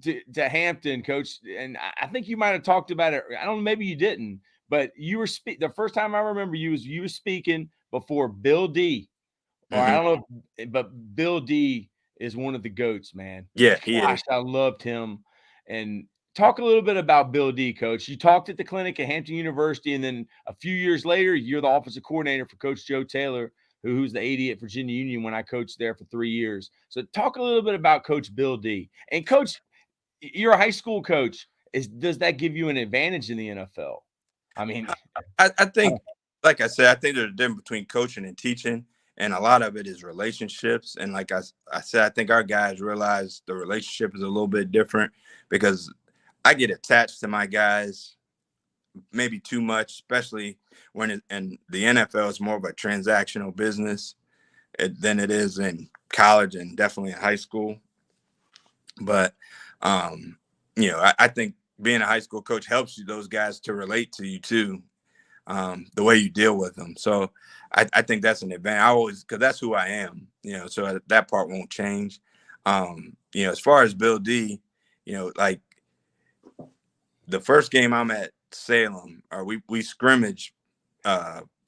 to Hampton, Coach, and I think you might have talked about it. I don't know, maybe you didn't, but you were the first time I remember you were speaking before Bill D. Or I don't know, but Bill D is one of the GOATs, man. Yeah, he is. I loved him. And talk a little bit about Bill D, Coach. You talked at the clinic at Hampton University, and then a few years later, you're the offensive coordinator for Coach Joe Taylor, who's the AD at Virginia Union when I coached there for 3 years. So talk a little bit about Coach Bill D. And Coach, you're a high school coach. Does that give you an advantage in the NFL? I mean, I think, like I said, I think there's a difference between coaching and teaching, and a lot of it is relationships. And like I said, I think our guys realize the relationship is a little bit different, because I get attached to my guys maybe too much, especially when in the NFL is more of a transactional business than it is in college and definitely in high school. But you know, I think being a high school coach helps those guys to relate to you too, the way you deal with them. So I think that's an advantage. Because that's who I am, you know, so that part won't change. You know, as far as Bill D, you know, like the first game I'm at Salem, or we scrimmage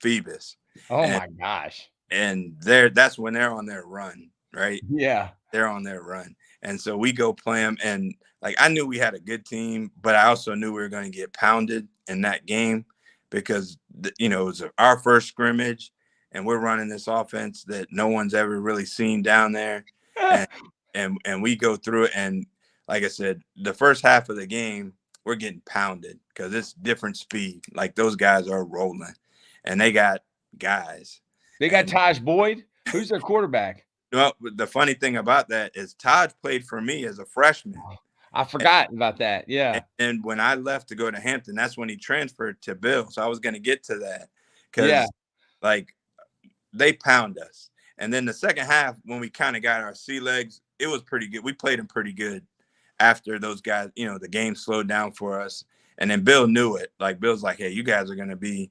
Phoebus. Oh my gosh. And that's when they're on their run, right? Yeah. They're on their run. And so we go play them. And like, I knew we had a good team, but I also knew we were going to get pounded in that game, because, you know, it was our first scrimmage, and we're running this offense that no one's ever really seen down there. and we go through it. And like I said, the first half of the game, we're getting pounded because it's different speed. Like, those guys are rolling, and they got guys. They got Taj Boyd. Who's their quarterback? Well, the funny thing about that is Taj played for me as a freshman. I forgot about that. Yeah. And when I left to go to Hampton, that's when he transferred to Bill. So I was going to get to that, because like, they pound us. And then the second half, when we kind of got our sea legs, it was pretty good. We played them pretty good after those guys, you know, the game slowed down for us. And then Bill knew it. Like, Bill's like, hey, you guys are going to be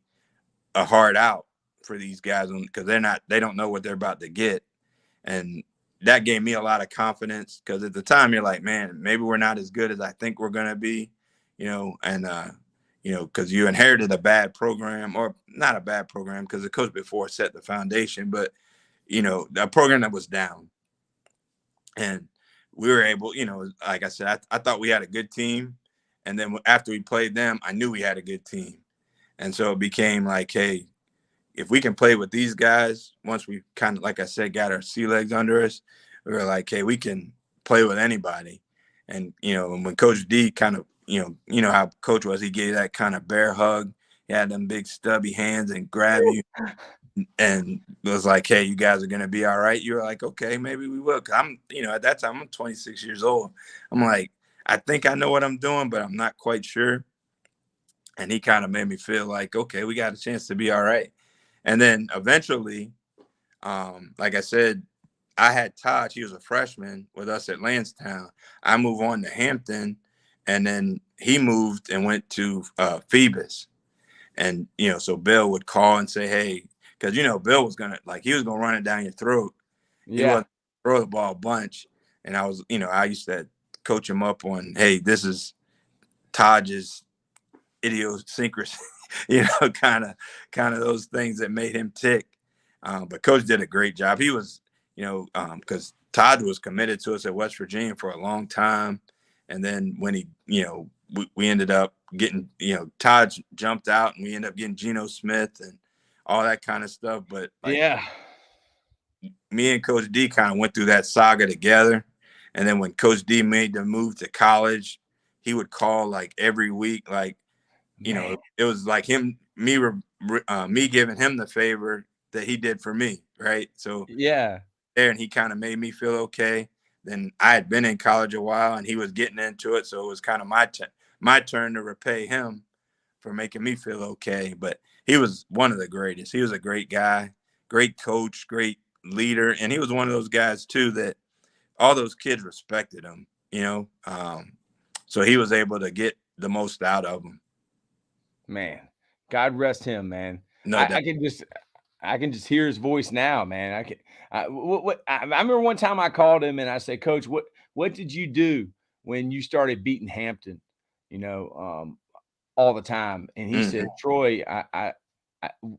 a hard out for these guys, because they don't know what they're about to get. And that gave me a lot of confidence, because at the time you're like, man, maybe we're not as good as I think we're going to be, you know, and, you know, because you inherited a bad program, or not a bad program, because the coach before set the foundation, but, you know, a program that was down. And we were able, you know, like I said, I thought we had a good team. And then after we played them, I knew we had a good team. And so it became like, hey, if we can play with these guys, once we kind of, like I said, got our sea legs under us, we were like, hey, we can play with anybody. And, you know, and when Coach D kind of, you know how Coach was, he gave that kind of bear hug. He had them big stubby hands and grab you. And it was like, hey, you guys are going to be all right. You were like, okay, maybe we will. 'Cause I'm, you know, at that time, I'm 26 years old. I'm like, I think I know what I'm doing, but I'm not quite sure. And he kind of made me feel like, okay, we got a chance to be all right. And then eventually, like I said, I had Todd. He was a freshman with us at Landstown. I moved on to Hampton, and then he moved and went to Phoebus. And, so Bill would call and say, hey, because, Bill was he was going to run it down your throat. He wasn't throw the ball a bunch. And I was, I used to coach him up on, hey, this is Todd's idiosyncrasy, kind of those things that made him tick. But Coach did a great job. He was, because Todd was committed to us at West Virginia for a long time. And then when he, we ended up getting, Todd jumped out and we ended up getting Geno Smith and all that kind of stuff. But me and Coach D kind of went through that saga together. And then when Coach D made the move to college, he would call like every week, like, it was like me giving him the favor that he did for me. Right. So there, and he kind of made me feel okay. Then I had been in college a while and he was getting into it. So it was kind of my turn to repay him for making me feel okay. But he was one of the greatest. He was a great guy, great coach, great leader. And he was one of those guys too, that all those kids respected him, so he was able to get the most out of them. Man, God rest him, man. No I can just hear his voice now, man. I remember one time I called him and I said, Coach, what did you do when you started beating Hampton, all the time? And he said, Troy,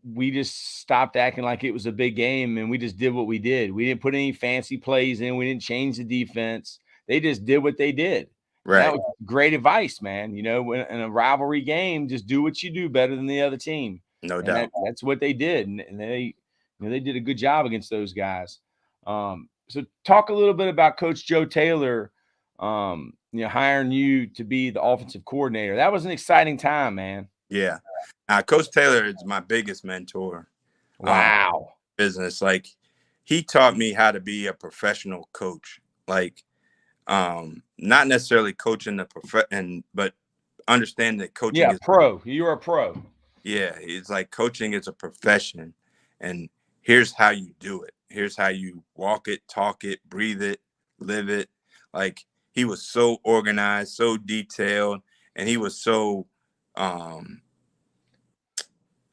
we just stopped acting like it was a big game and we just did what we did. We didn't put any fancy plays in. We didn't change the defense. They just did what they did. Right. That was great advice, man. When in a rivalry game, just do what you do better than the other team. No doubt. That's what they did. And they, they did a good job against those guys. So talk a little bit about Coach Joe Taylor, hiring you to be the offensive coordinator. That was an exciting time, man. Yeah. Coach Taylor is my biggest mentor. Wow. Business. Like, he taught me how to be a professional coach. Like, not necessarily coaching but understand that coaching is pro. You're a pro. Yeah. It's like coaching is a profession. And here's how you do it. Here's how you walk it, talk it, breathe it, live it. Like, he was so organized, so detailed, and he was so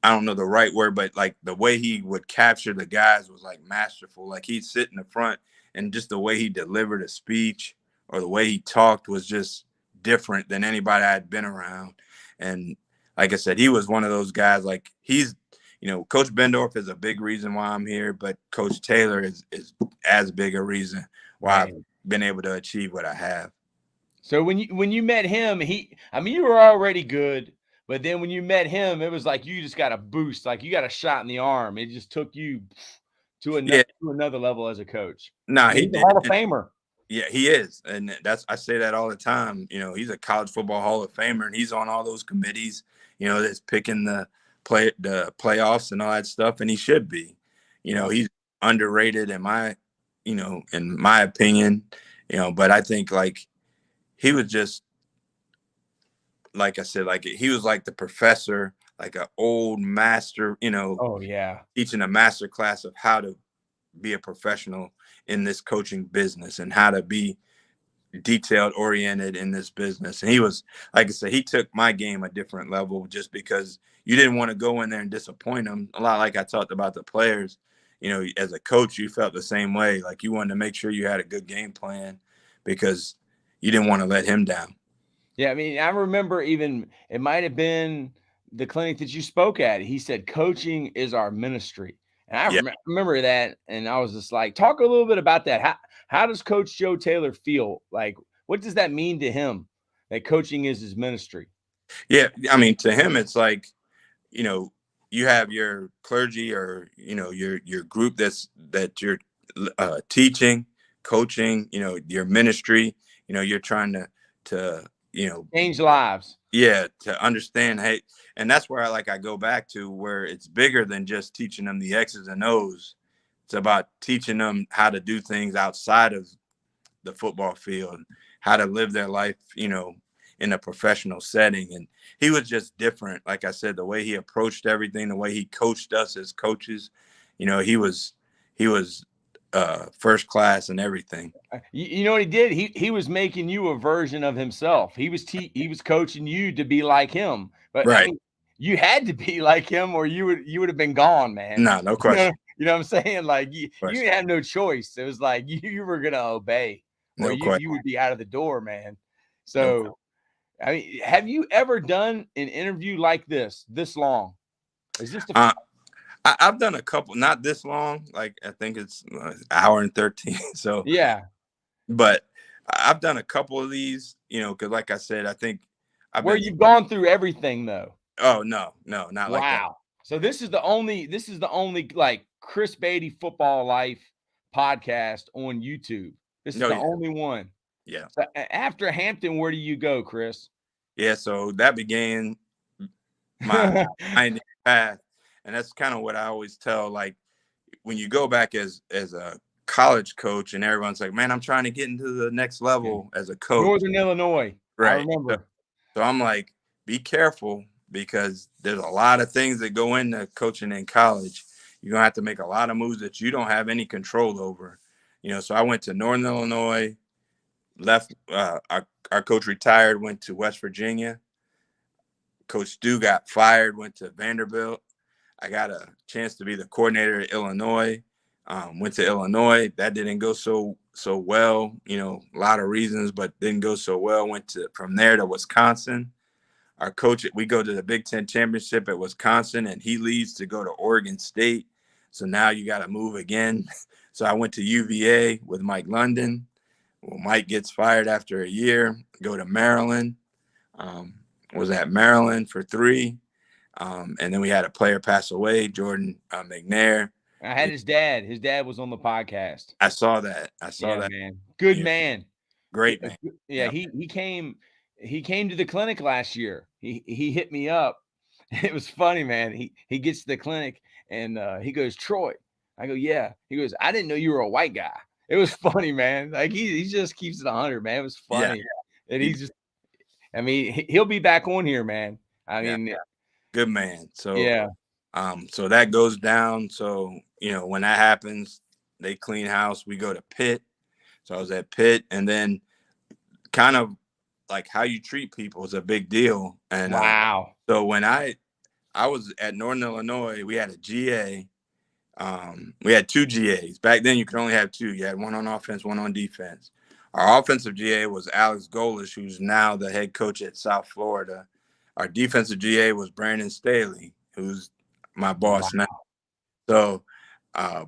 I don't know the right word, but like the way he would capture the guys was like masterful. Like, he'd sit in the front and just the way he delivered a speech or the way he talked was just different than anybody I'd been around. And like I said, he was one of those guys. Like, he's, Coach Bendorf is a big reason why I'm here, but Coach Taylor is as big a reason why I've been able to achieve what I have. So when you met him, you were already good. But then when you met him, it was like you just got a boost, like you got a shot in the arm. It just took you to another level as a coach. He's a Hall of Famer. Yeah, he is. And I say that all the time. He's a college football Hall of Famer, and he's on all those committees, that's picking the playoffs and all that stuff. And he should be. He's underrated in my opinion, but I think like he was just, like I said, like he was like the professor, like an old master, teaching a master class of how to be a professional in this coaching business and how to be detailed oriented in this business. And he was, like I said, he took my game a different level just because you didn't want to go in there and disappoint them. A lot like I talked about the players, as a coach, you felt the same way. Like, you wanted to make sure you had a good game plan because you didn't want to let him down. Yeah, I remember even it might have been the clinic that you spoke at. He said, coaching is our ministry. And I remember that. And I was just like, talk a little bit about that. How does Coach Joe Taylor feel? Like, what does that mean to him that coaching is his ministry? Yeah, to him, it's like, you have your clergy or, your group that you're teaching, coaching, your ministry, you're trying to change lives. Yeah, to understand. Hey, and that's where I go back to where it's bigger than just teaching them the X's and O's. It's about teaching them how to do things outside of the football field, how to live their life, you know, in a professional setting. And he was just different. Like I said, the way he approached everything, the way he coached us as coaches, you know, he was first class and everything. You know what he did? He was making you a version of himself. He was coaching you to be like him. But I Right. mean, you had to be like him, or you would have been gone, man. No, no question. You know what I'm saying? Like you Question. didn't have no choice. It was like you were gonna obey, or No question. you would be out of the door, man. No. So I mean, have you ever done an interview like this long? Is this the I've done a couple, not this long. Like I think it's an hour and 13. So yeah. But I've done a couple of these, you know, because like I said, I think where you've gone through everything though. Oh no, not like that. Wow. So this is the only like Chris Beatty Football Life podcast on YouTube. This is the only one. Yeah. So after Hampton, where do you go, Chris? Yeah, so that began my path, and that's kind of what I always tell. Like when you go back as a college coach, and everyone's like, "Man, I'm trying to get into the next level as a coach." Northern Illinois, right? I remember. So I'm like, be careful because there's a lot of things that go into coaching in college. You're gonna have to make a lot of moves that you don't have any control over. You know, so I went to Northern Illinois, left. Our coach retired, went to West Virginia. Coach Stu got fired, went to Vanderbilt. I got a chance to be the coordinator at Illinois. Went to Illinois. That didn't go so well. You know, a lot of reasons, but didn't go so well. Went from there to Wisconsin. Our coach, we go to the Big Ten championship at Wisconsin, and he leaves to go to Oregon State. So now you got to move again. So I went to UVA with Mike London. Well, Mike gets fired after a year. Go to Maryland. Was at Maryland for 3. And then we had a player pass away, Jordan McNair. I had his dad. His dad was on the podcast. I saw that. That. Man. Good man. Great man. Yeah, yep. He came to the clinic last year. He hit me up. It was funny, man. He gets to the clinic and he goes, "Troy." I go, "Yeah." He goes, "I didn't know you were a white guy." It was funny, man. Like he just keeps it 100, man. It was funny. Yeah. And he's just, I mean, he'll be back on here, man. I mean, good man. So yeah. So that goes down. So, you know, when that happens, they clean house. We go to Pitt. So I was at Pitt, and then kind of like how you treat people is a big deal. And wow. So when I was at Northern Illinois, we had a GA. We had 2 GAs. Back then, you could only have 2. You had one on offense, one on defense. Our offensive GA was Alex Golish, who's now the head coach at South Florida. Our defensive GA was Brandon Staley, who's my boss now. So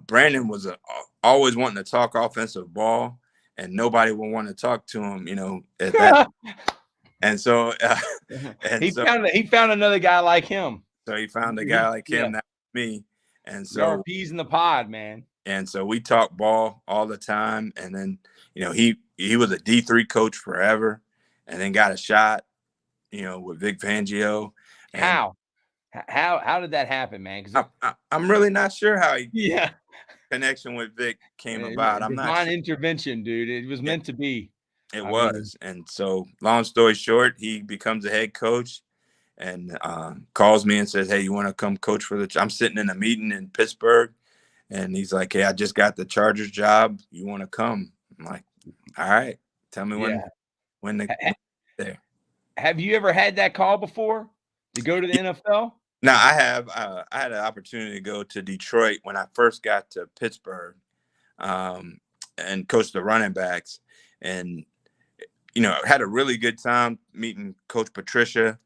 Brandon was always wanting to talk offensive ball, and nobody would want to talk to him, you know, at that. And so he found another guy like him. So he found a guy like him, that was me. And so peas in the pod, man. And so we talk ball all the time. And then, you know, he was a D3 coach forever, and then got a shot, you know, with Vic Fangio. How did that happen, man? I'm really not sure how connection with Vic came about. I'm not sure. Intervention, dude. It was meant to be. It was. And so long story short, he becomes a head coach and calls me and says, "Hey, you want to come coach for the?" I'm sitting in a meeting in Pittsburgh, and he's like, "Hey, I just got the Chargers job. You want to come?" I'm like, "All right, tell me when there." Have you ever had that call before to go to the NFL? No, I have. I had an opportunity to go to Detroit when I first got to Pittsburgh, and coach the running backs, and you know, had a really good time meeting Coach Patricia.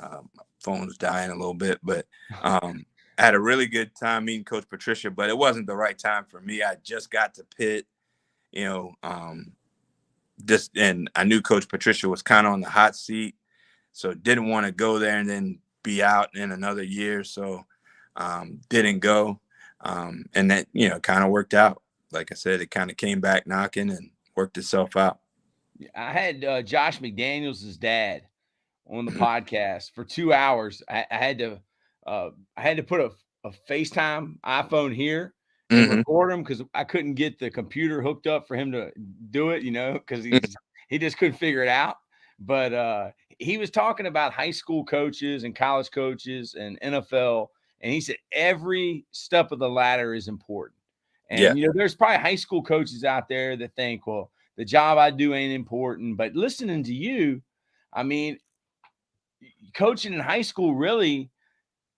My phone was dying a little bit, but I had a really good time meeting Coach Patricia. But it wasn't the right time for me. I just got to Pitt, you know, and I knew Coach Patricia was kind of on the hot seat, so didn't want to go there and then be out in another year. So didn't go, and that, you know, kind of worked out. Like I said, it kind of came back knocking and worked itself out. I had Josh McDaniels' dad on the podcast for 2 hours. I had to put a FaceTime iPhone here and record him because I couldn't get the computer hooked up for him to do it, you know, because he just couldn't figure it out. But he was talking about high school coaches and college coaches and NFL. And he said, every step of the ladder is important. And, there's probably high school coaches out there that think, well, the job I do ain't important. But listening to you, I mean, coaching in high school really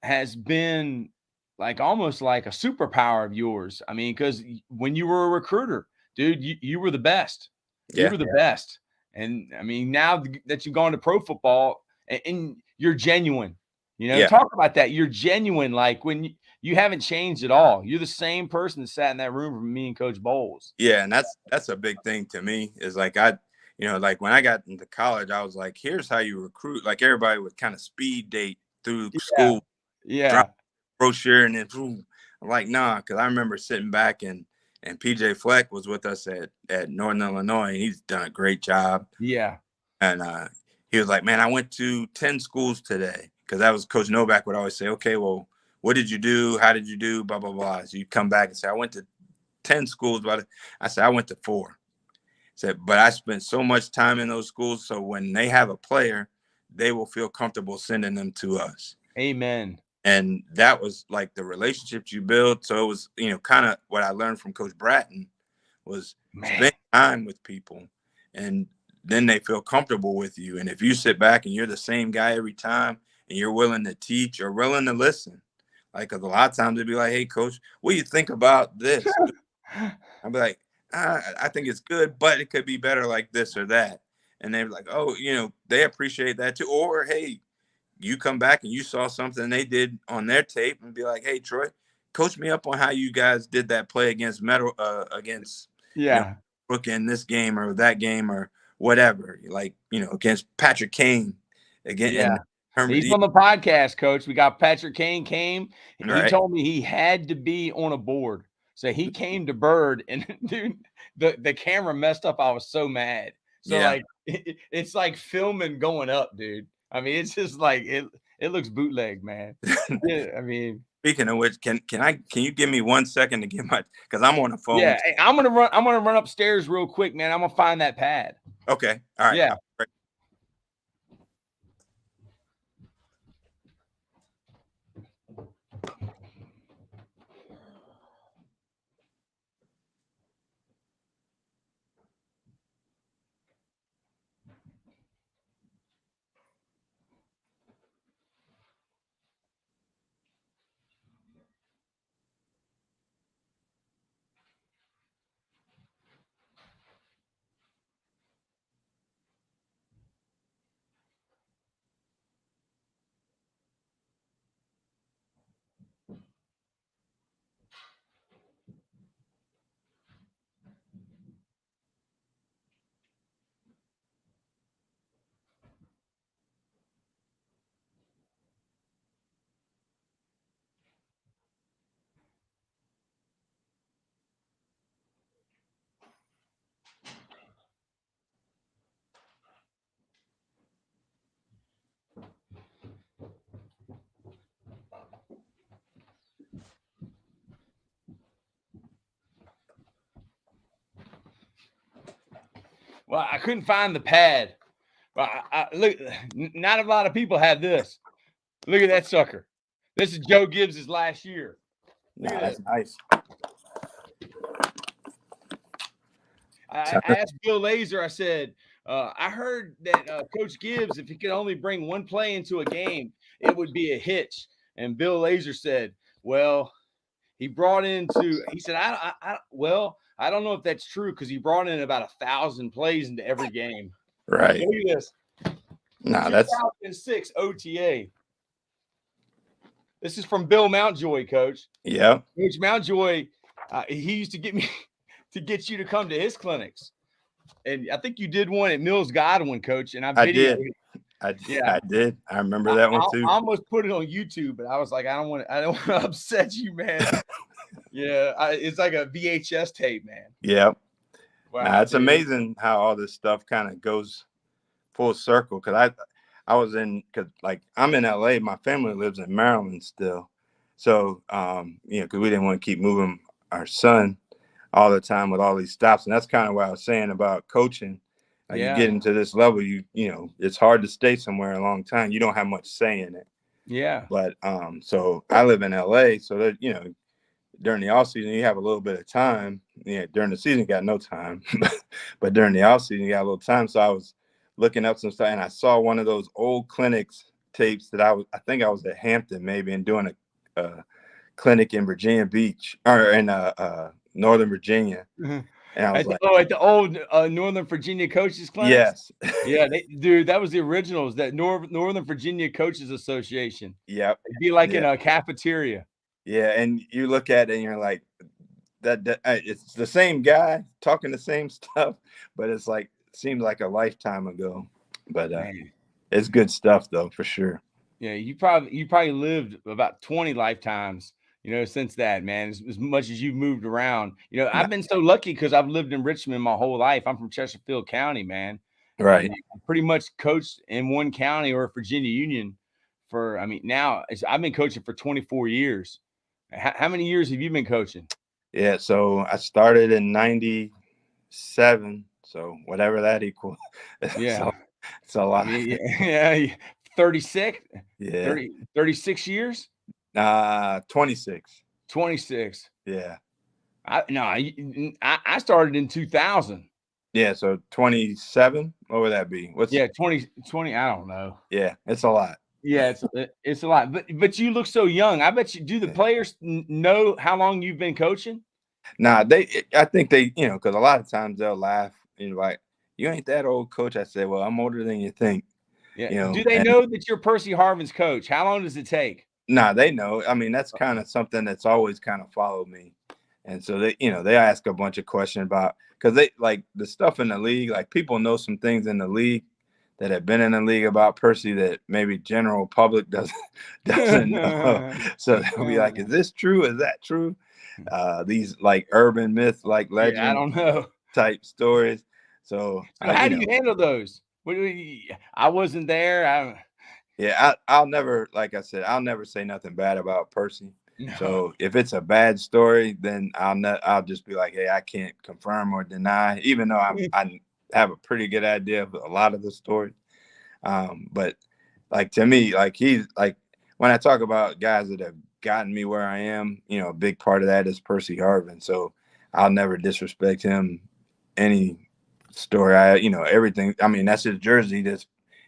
has been like almost like a superpower of yours. I mean, because when you were a recruiter, dude, you were the best. You were the best. And I mean, now that you've gone to pro football and you're genuine, talk about that. You're genuine. Like when you haven't changed at all. You're the same person that sat in that room from me and Coach Bowles. Yeah. And that's a big thing to me is like, like when I got into college, I was like, here's how you recruit. Like everybody would kind of speed date through school. Yeah. Drop brochure and then boom. I'm like, nah, because I remember sitting back and PJ Fleck was with us at Northern Illinois, and he's done a great job. Yeah. And he was like, man, I went to 10 schools today, because that was Coach Novak would always say, okay, well, what did you do? How did you do? Blah, blah, blah. So you come back and say, I went to 10 schools, but I said, I went to 4. I said, but I spent so much time in those schools, so when they have a player, they will feel comfortable sending them to us. Amen. And that was like the relationships you build. So it was, kind of what I learned from Coach Bratton was spend time with people, and then they feel comfortable with you. And if you sit back and you're the same guy every time and you're willing to teach or willing to listen, like, 'cause a lot of times they'd be like, hey, coach, what do you think about this? I'd be like, I think it's good, but it could be better like this or that. And they're like, oh, they appreciate that too. Or, hey, you come back and you saw something they did on their tape and be like, hey, Troy, coach me up on how you guys did that play against Brooke in this game or that game or whatever, like, against Patrick Kane. Again, he's on the podcast, Coach. We got Patrick Kane came. Right. He told me he had to be on a board. So he came to Bird, and dude, the camera messed up. I was so mad. So like it's like filming going up, dude. I mean, it's just like it looks bootleg, man. I mean, speaking of which, can you give me 1 second to get because I'm on the phone. Yeah, I'm gonna run upstairs real quick, man. I'm gonna find that pad. Okay. All right. Yeah. Well, I couldn't find the pad. But I look, not a lot of people have this. Look at that sucker. This is Joe Gibbs' last year. That's nice. I asked Bill Lazor, I said, I heard that Coach Gibbs, if he could only bring one play into a game, it would be a hitch. And Bill Lazor said, well, he said, I don't know if that's true, because he brought in about 1,000 plays into every game. Right. Look at this. No, that's 2006 OTA. This is from Bill Mountjoy, Coach. Yeah. Coach Mountjoy, he used to get me to get you to come to his clinics. And I think you did one at Mills Godwin, Coach. And I did. I did. I remember that one too. I almost put it on YouTube, but I was like, I don't want to upset you, man. It's like a VHS tape, man. Yeah. Wow, it's amazing how all this stuff kind of goes full circle. Because because like I'm in LA, my family lives in Maryland still. So because we didn't want to keep moving our son all the time with all these stops. And that's kind of what I was saying about coaching, Like you get into this level, you know, it's hard to stay somewhere a long time. You don't have much say in it. Yeah. But so I live in LA, so that, you know, during the off season you have a little bit of time. Yeah, during the season you got no time, but during the off season you got a little time. So I was looking up some stuff, and I saw one of those old clinics tapes that I think I was at Hampton maybe, and doing a clinic in Virginia Beach or in Northern Virginia. And I was at the old Northern Virginia Coaches Clinic. Yes. Yeah, dude, that was the originals. That Northern Virginia Coaches Association. Yep. It'd be like in a cafeteria. Yeah, and you look at it and you're like, that it's the same guy talking the same stuff, but it's like seems like a lifetime ago. But it's good stuff though, for sure. Yeah, you probably lived about 20 lifetimes, you know, since that, man, as much as you've moved around. You know, I've been so lucky because I've lived in Richmond my whole life. I'm from Chesterfield County, man. Right. And I pretty much coached in one county or Virginia Union for, I mean, now I've been coaching for 24 years. How many years have you been coaching? Yeah, so I started in 97, so whatever that equals. Yeah. It's a lot. I mean, yeah, 36? Yeah. 36 years? 26. 26. Yeah. I started in 2000. Yeah, so 27. What would that be? 20. I don't know. Yeah, it's a lot. Yeah, it's a lot. But you look so young. I bet you. Do the players know how long you've been coaching? Nah, I think they, you know, because a lot of times they'll laugh and like, you ain't that old, coach. I say, well, I'm older than you think. Yeah. You know, do they know that you're Percy Harvin's coach? How long does it take? Nah, they know. I mean, that's kind of something that's always kind of followed me. And so they, you know, they ask a bunch of questions about, because they like the stuff in the league, like people know some things in the league that have been in the league about Percy that maybe general public doesn't know. So they'll be like, is this true? Is that true? These like urban myth, like legend, I don't know, type stories. So how do you handle those? I wasn't there. I'll never, like I said, I'll never say nothing bad about Percy. No. So if it's a bad story, then I'll just be like, hey, I can't confirm or deny, even though I have a pretty good idea of a lot of the stories. But like, to me, like he's like, when I talk about guys that have gotten me where I am, you know, a big part of that is Percy Harvin. So I'll never disrespect him. Any story, you know, everything. I mean, that's his jersey that's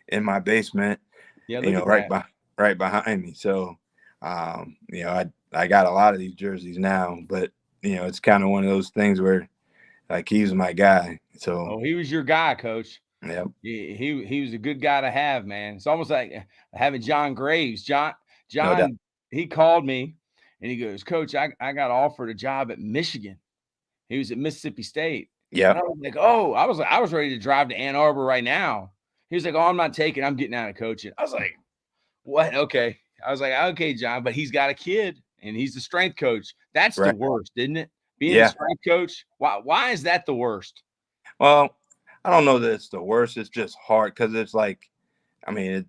in my basement. Yeah, you know, right behind me. So, you know, I got a lot of these jerseys now, but you know, it's kind of one of those things where, like, he's my guy. So, he was your guy, coach. Yep. He was a good guy to have, man. It's almost like having John Graves. John, he called me and he goes, Coach, I got offered a job at Michigan. He was at Mississippi State. Yeah. I was like, oh, I was ready to drive to Ann Arbor right now. He was like, oh, I'm not taking. I'm getting out of coaching. I was like, what? Okay. I was like, okay, John, but he's got a kid and he's the strength coach. That's the worst, isn't it? Being a strength coach. Why is that the worst? Well, I don't know that it's the worst. It's just hard because it's like, I mean,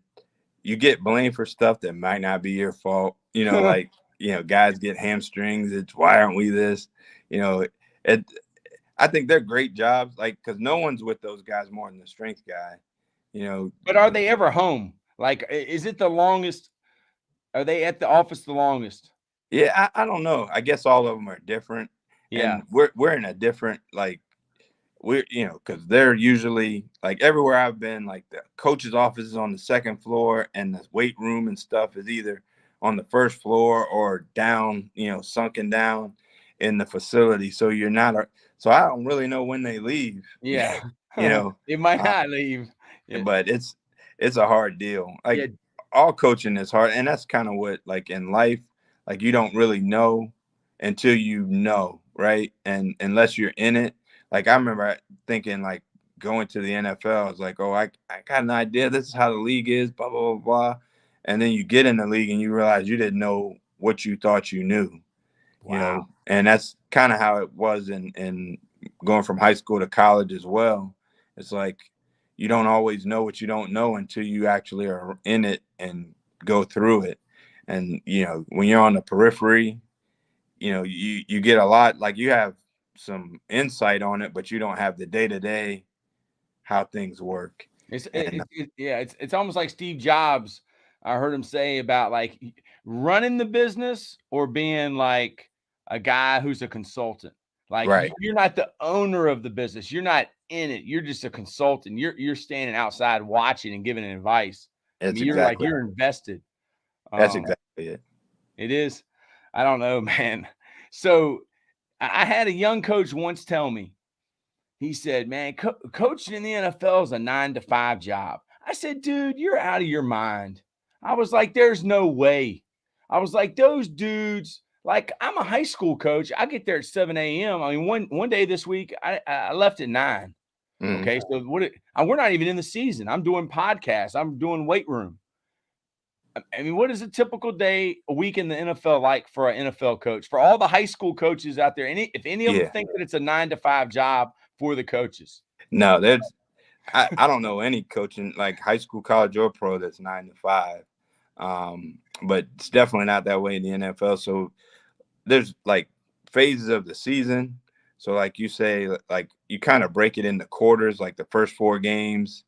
you get blamed for stuff that might not be your fault. You know, like, you know, guys get hamstrings. It's why aren't we this? You know, I think they're great jobs, like, because no one's with those guys more than the strength guy. You know, but are they ever home? Like, is it the longest? Are they at the office the longest? Yeah, I don't know. I guess all of them are different. Yeah, and we're in a different, like, we're, you know, because they're usually like everywhere I've been, like the coach's office is on the second floor and the weight room and stuff is either on the first floor or down, you know, sunken down in the facility. So you're not, so I don't really know when they leave. Yeah. You know, it might not leave. Yeah. But it's a hard deal. Like, all coaching is hard. And that's kind of what, like, in life, like, you don't really know until you know, right? And unless you're in it. Like, I remember thinking, like, going to the NFL, I was like, oh, I got an idea. This is how the league is, blah, blah, blah, blah. And then you get in the league and you realize you didn't know what you thought you knew. Wow. You know, and that's kind of how it was in going from high school to college as well. It's like, you don't always know what you don't know until you actually are in it and go through it. And, you know, when you're on the periphery, you know, you get a lot, like, you have some insight on it, but you don't have the day-to-day how things work. It's almost like Steve Jobs. I heard him say about like running the business or being like a guy who's a consultant. Like you're not the owner of the business. You're not in it. You're just a consultant. You're standing outside watching and giving advice. You're invested. That's exactly it. It is. I don't know, man. So I had a young coach once tell me, he said, man, coaching in the NFL is a 9-to-5 job. I said, dude, you're out of your mind. I was like, there's no way. I was like, those dudes, like, I'm a high school coach. I get there at 7 a.m. I mean, one day this week, I left at 9. Okay. So we're not even in the season. I'm doing podcasts. I'm doing weight room. I mean, what is a typical day, a week in the NFL like for an NFL coach? For all the high school coaches out there, if any of them think that it's a 9-to-5 job for the coaches? No, I don't know any coaching like high school, college, or pro that's 9 to 5. But it's definitely not that way in the NFL. So there's like phases of the season. So like you say, like you kind of break it into quarters, like the first 4 games,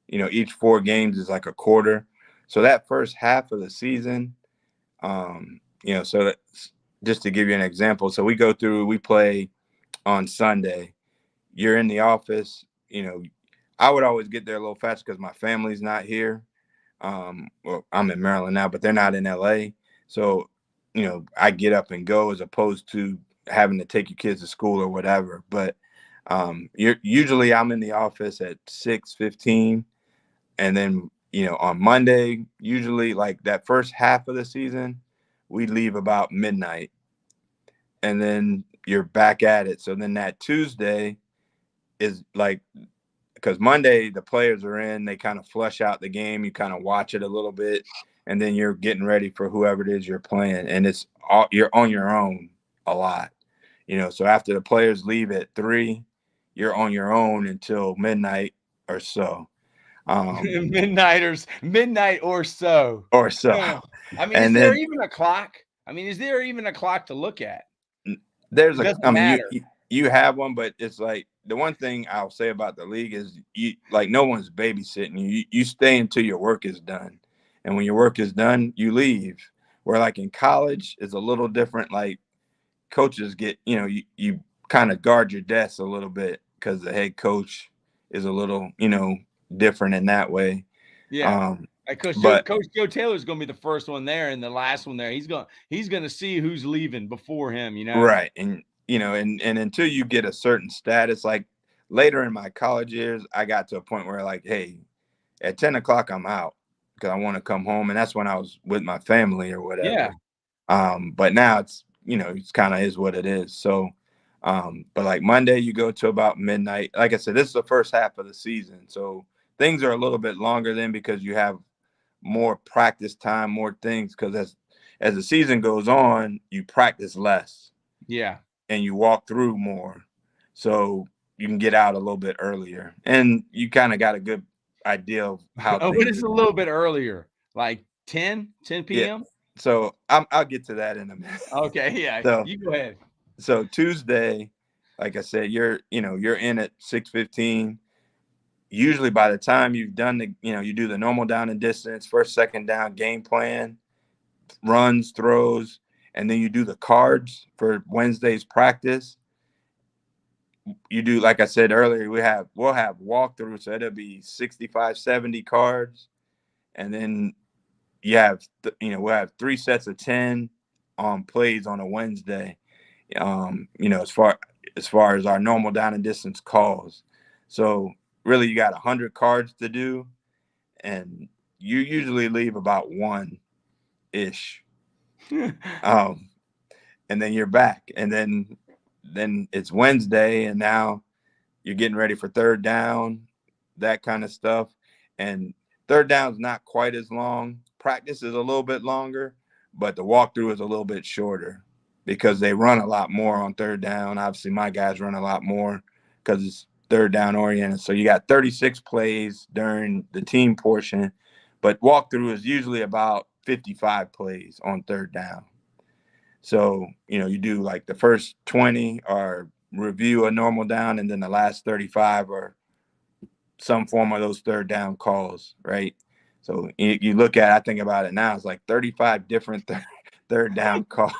each 4 games is like a quarter. So that first half of the season, so that's, just to give you an example. So we play on Sunday. You're in the office, I would always get there a little faster because my family's not here. Well, I'm in Maryland now, but they're not in LA. So, I get up and go as opposed to having to take your kids to school or whatever. But usually I'm in the office at 6:15. And then, on Monday, usually like that first half of the season, we leave about midnight. And then you're back at it. So then that Tuesday is like, because Monday the players are in, they kind of flush out the game, you kind of watch it a little bit, and then you're getting ready for whoever it is you're playing, and you're on your own a lot, so after the players leave at 3, you're on your own until midnight or so. Midnight or so. I mean, is there even a clock? I mean, is there even a clock to look at? There's you have one, but it's like the one thing I'll say about the league is no one's babysitting you stay until your work is done. And when your work is done, you leave. Where like in college is a little different. Like coaches get, you kind of guard your desk a little bit because the head coach is a little, different in that way. Yeah. Coach Joe Taylor's going to be the first one there and the last one there. He's going to see who's leaving before him, Right. And, and until you get a certain status, like later in my college years, I got to a point where like, hey, at 10 o'clock, I'm out because I want to come home. And that's when I was with my family or whatever. Yeah. But now it's, it's kind of is what it is. So, but like Monday, you go to about midnight. Like I said, this is the first half of the season. So things are a little bit longer then because you have more practice time, more things. Because as the season goes on, you practice less. Yeah. And you walk through more. So you can get out a little bit earlier. And you kind of got a good idea of how what is a little bit earlier? Like 10 p.m.? Yeah. So I'll get to that in a minute. Okay. Yeah. So, you go ahead. So Tuesday, like I said, you're in at 6:15. Usually by the time you've done you do the normal down and distance, first, second down game plan, runs, throws, and then you do the cards for Wednesday's practice. You do, like I said earlier, we'll have walkthrough, so it'll be 65, 70 cards. And then we'll have 3 sets of 10 plays on a Wednesday. As far as our normal down and distance calls. So really you got 100 cards to do, and you usually leave about 1-ish. And then you're back, and then it's Wednesday, and now you're getting ready for third down, that kind of stuff. And third down's not quite as long. Practice is a little bit longer, but the walkthrough is a little bit shorter because they run a lot more on third down. Obviously, my guys run a lot more because it's third down oriented. So you got 36 plays during the team portion, but walkthrough is usually about 55 plays on third down. So, you do like the first 20 are review a normal down, and then the last 35 are some form of those third down calls, right? So you look at, I think about it now, it's like 35 different third down calls.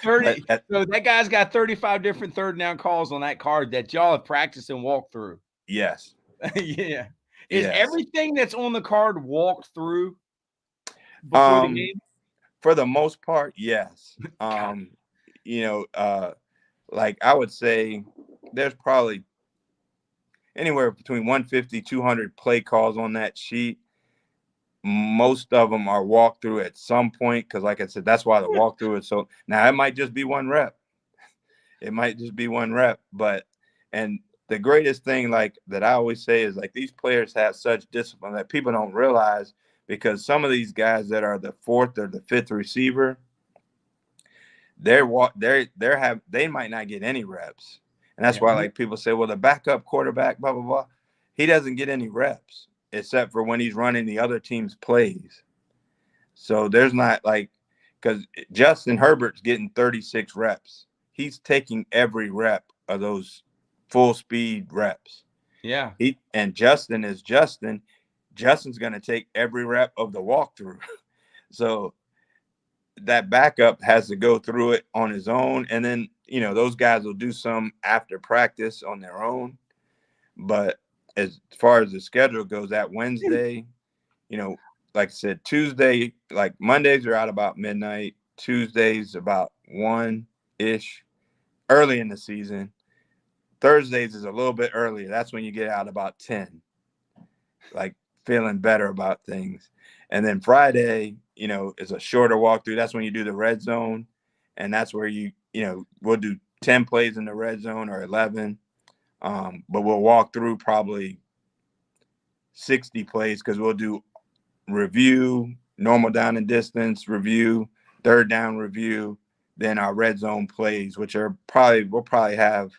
30. So that guy's got 35 different third down calls on that card that y'all have practiced and walked through. Yes. Yeah. Is everything that's on the card walked through before the game? For the most part, yes. Like I would say there's probably anywhere between 150, 200 play calls on that sheet. Most of them are walkthrough at some point because, like I said, that's why the walkthrough is so. Now it might just be one rep. It might just be one rep, and the greatest thing, like that I always say, is like these players have such discipline that people don't realize, because some of these guys that are the fourth or the fifth receiver, they might not get any reps, and that's why like people say, well, the backup quarterback, blah blah blah, he doesn't get any reps except for when he's running the other team's plays. So there's not like, because Justin Herbert's getting 36 reps. He's taking every rep of those full speed reps. Yeah. Justin's going to take every rep of the walkthrough. So that backup has to go through it on his own. And then, those guys will do some after practice on their own. But as far as the schedule goes, that Wednesday, like I said, Tuesday, like Mondays are out about midnight. Tuesdays about 1-ish, early in the season. Thursdays is a little bit earlier. That's when you get out about 10, like feeling better about things. And then Friday, is a shorter walkthrough. That's when you do the red zone. And that's where we'll do 10 plays in the red zone or 11. But we'll walk through probably 60 plays because we'll do review, normal down and distance, review, third down review, then our red zone plays, which we'll probably have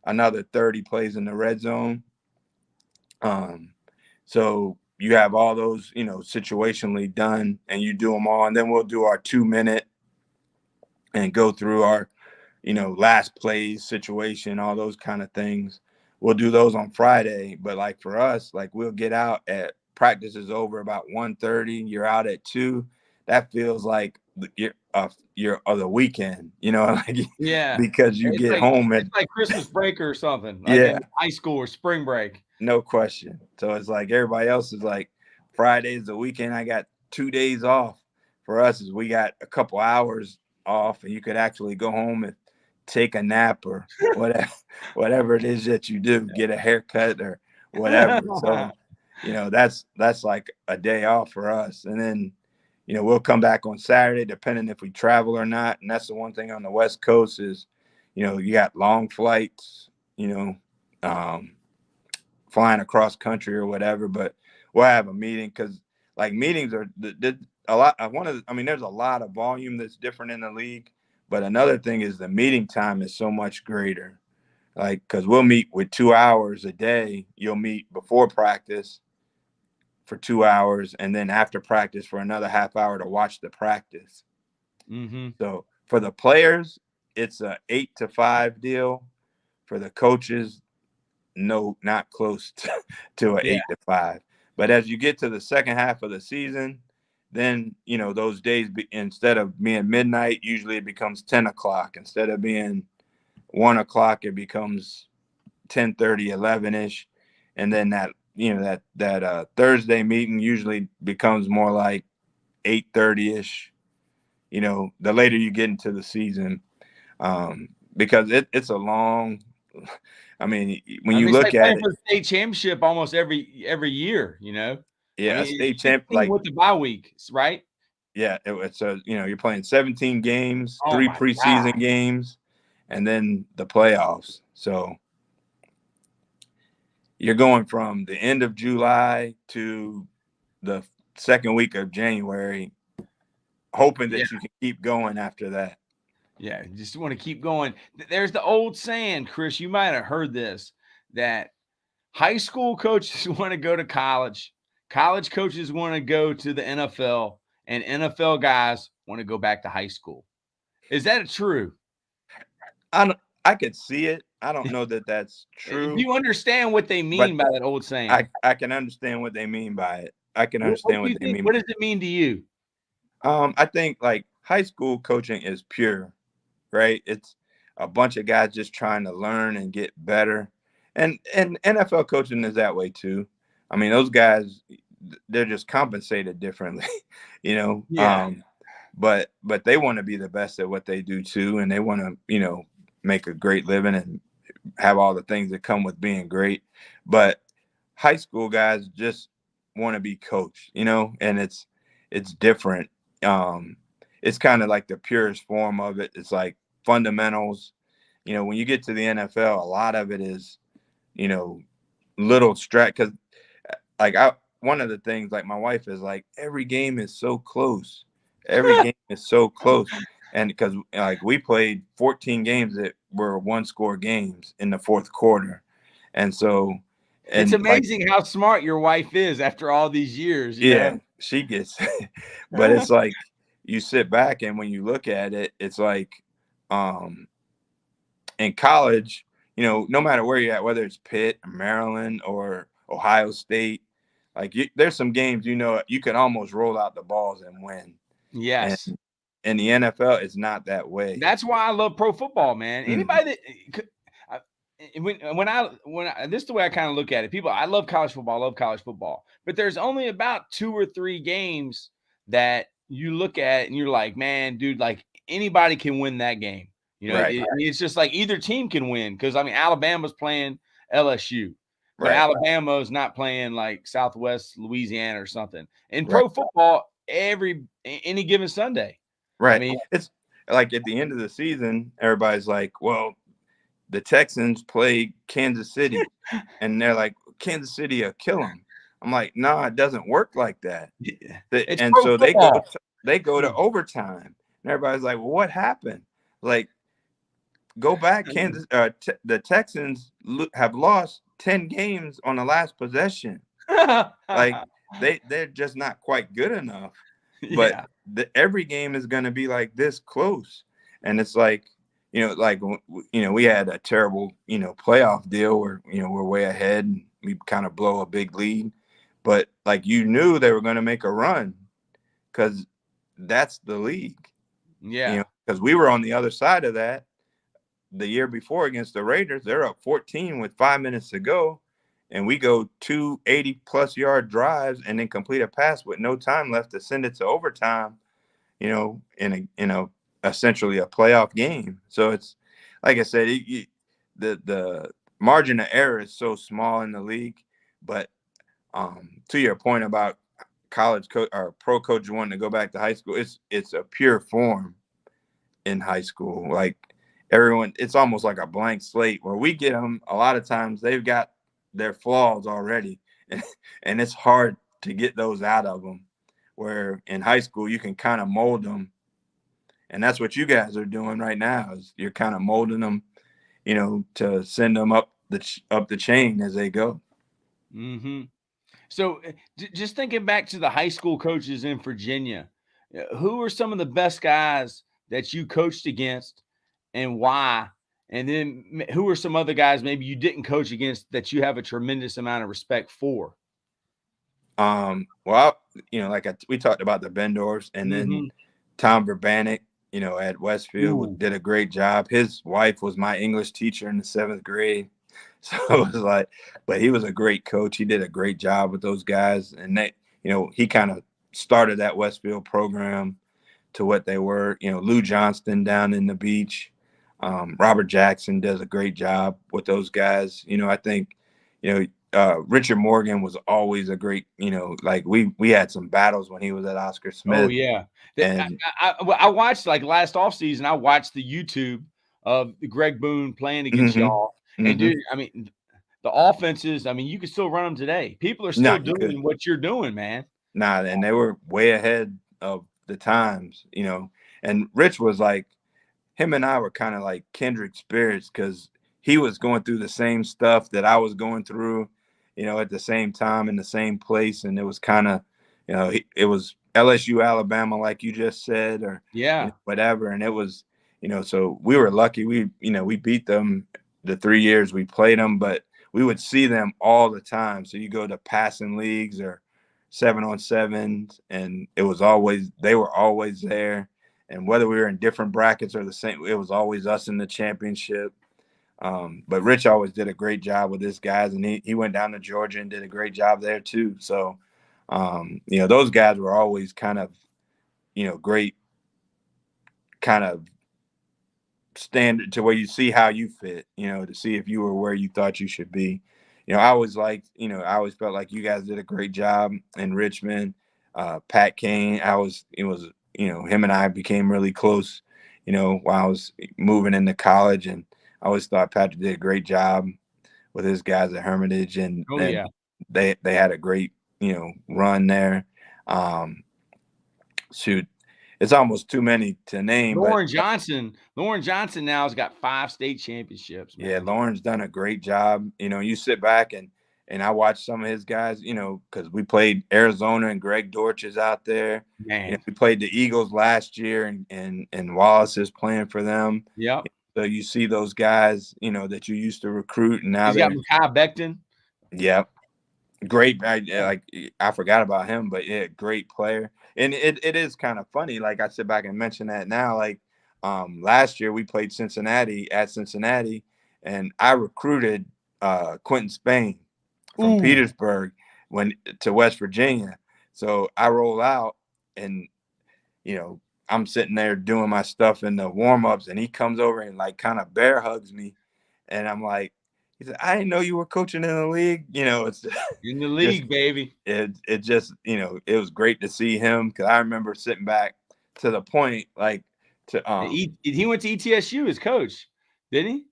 another 30 plays in the red zone. So you have all those, situationally done, and you do them all. And then we'll do our 2-minute and go through our, last plays situation, all those kind of things. We'll do those on Friday. But like for us, like we'll get out at practice is over about 1:30. You're out at 2. That feels like you're the weekend, like, yeah, because you get home it's like Christmas break or something, like in high school or spring break. No question. So it's like everybody else is like Friday's the weekend. I got 2 days off. For us, is we got a couple hours off, and you could actually go home and take a nap or whatever it is that you do, get a haircut or whatever. So, that's like a day off for us. And then, we'll come back on Saturday, depending if we travel or not. And that's the one thing on the West Coast is, you got long flights, flying across country or whatever, but we'll have a meeting because like meetings are a lot. There's a lot of volume that's different in the league, but another thing is the meeting time is so much greater. Like, because we'll meet with 2 hours a day. You'll meet before practice for 2 hours, and then after practice for another half hour to watch the practice. Mm-hmm. So for the players, it's a 8 to 5 deal. For the coaches, no, not close to an 8 to 5. But as you get to the second half of the season, then, those days, instead of being midnight, usually it becomes 10 o'clock. Instead of being 1 o'clock, it becomes 10:30, 11-ish. And then that Thursday meeting usually becomes more like 8:30-ish, the later you get into the season, because it's a long, when you look at it, for the state championship almost every year, a state champ, like with the bye week, right? Yeah, it's you're playing 17 games, 3 preseason games, and then the playoffs. So you're going from the end of July to the second week of January, hoping that you can keep going after that. Yeah, you just want to keep going. There's the old saying, Chris, you might have heard this, that high school coaches want to go to college coaches want to go to the NFL, and NFL guys want to go back to high school. Is that true? I could see it. I don't know that that's Do true. you understand what they mean by that old saying? I can understand what they mean by it. I can What understand do what you they think? mean. What does it mean to you? I think like high school coaching is pure, right? It's a bunch of guys just trying to learn and get better. And NFL coaching is that way too. I mean, those guys, they're just compensated differently, you know. Yeah. But they want to be the best at what they do too, and they want to, you know, make a great living and have all the things that come with being great. But high school guys just want to be coached, you know, and it's different. Um, it's kind of like the purest form of it. It's like fundamentals. You know, when you get to the NFL, a lot of it is, you know, little strat. Because like one of the things, like my wife is like, every game is so close. Every game is so close. And because like we played 14 games that were 1-score games in the fourth quarter. And so, It's and like, amazing how smart your wife is after all these years, you yeah, know? she gets, but it's like you sit back and when you look at it, it's like, um, in college, you know, no matter where you're at, whether it's Pitt, Maryland, or Ohio State, like there's some games, you know, you can almost roll out the balls and win. And Yes. in the NFL, it's not that way. That's why I love pro football, man. Mhm. Anybody that when I this is the way I kind of look at it. People, I love college football, but there's only about 2 or 3 games that you look at and you're like, man, dude, like anybody can win that game. You know, Right, it's just like either team can win because I mean, Alabama's playing LSU, but right, Alabama's not playing like Southwest Louisiana or something. In right, pro football, any given Sunday. I right. mean, It's like at the end of the season, everybody's like, well, the Texans play Kansas City, and they're like, Kansas City will kill them. I'm like, no, nah, it doesn't work like that. it's And pro so football. they go to overtime, and everybody's like, well, what happened? Like, go back, Kansas. The Texans have lost 10 games on the last possession. Like they're just not quite good enough. But Yeah. every game is going to be like this close, and it's like, you know, like, you know, we had a terrible, you know, playoff deal where, you know, we're way ahead and we kind of blow a big lead, but like you knew they were going to make a run because that's the league, you know, Yeah. because we were on the other side of that the year before against the Raiders. They're up 14 with 5 minutes to go, and we go 280+ yard drives and then complete a pass with no time left to send it to overtime, you know, in a essentially a playoff game. So it's like I said, the margin of error is so small in the league. But to your point about college coach or pro coach wanting to go back to high school, it's a pure form in high school. Like everyone, it's almost like a blank slate where we get them. A lot of times they've got their flaws already, and it's hard to get those out of them. Where in high school you can kind of mold them, and that's what you guys are doing right now. Is you're kind of molding them, you know, to send them up the chain as they go. Mm-hmm. So just thinking back to the high school coaches in Virginia, who are some of the best guys that you coached against and why? And then who are some other guys maybe you didn't coach against that you have a tremendous amount of respect for? Well, you know, like we talked about the Bendorfs, and then Mm-hmm. Tom Verbanek, you know, at Westfield Ooh. did a great job. His wife was my English teacher in the 7th grade. So it was like, but he was a great coach. He did a great job with those guys. And they, you know, he kind of started that Westfield program to what they were. You know, Lou Johnston down in the beach. Robert Jackson does a great job with those guys. You know, I think, you know, Richard Morgan was always a great, you know, like we had some battles when he was at Oscar Oh Smith. yeah. And I watched like last offseason, I watched the YouTube of Greg Boone playing against mm-hmm, y'all. And mm-hmm. dude, I mean, the offenses, I mean, you can still run them today. People are No, still you could. doing what you're doing, man. Nah, and they were way ahead of the times, you know. And Rich was like, him and I were kind of like kindred spirits because he was going through the same stuff that I was going through, you know, at the same time in the same place. And it was kind of, you know, it was LSU, Alabama, like you just said, or, you know, Yeah. whatever. And it was, you know, so we were lucky. We, you know, we beat them the 3 years we played them, but we would see them all the time. So you go to passing leagues or 7-on-7s, and they were always there. And whether we were in different brackets or the same, it was always us in the championship. But Rich always did a great job with his guys, and he went down to Georgia and did a great job there too. So, those guys were always kind of, great kind of standard to where you see how you fit, to see if you were where you thought you should be. I always felt like you guys did a great job in Richmond. Pat Kane, him and I became really close, while I was moving into college, and I always thought Patrick did a great job with his guys at Hermitage, and they had a great, run there. Shoot, it's almost too many to name. Lauren Johnson now has got 5 state championships, man. Yeah, Lauren's done a great job. You sit back and I watch some of his guys, because we played Arizona and Greg Dortch is out there. Man. We played the Eagles last year, and Wallace is playing for them. Yep. So you see those guys, that you used to recruit, and now he's got Mekhi Becton. Yep. Great. I forgot about him, but yeah, great player. And it is kind of funny. Like, I sit back and mention that now. Like, last year we played Cincinnati, and I recruited Quentin Spain from Petersburg to West Virginia. So I roll out, and I'm sitting there doing my stuff in the warm-ups, and he comes over and like kind of bear hugs me, and I'm like, he said, I didn't know you were coaching in the league. It's in the league, baby. It just, it was great to see him, because I remember sitting back to the point, like, he went to ETSU as coach, didn't he?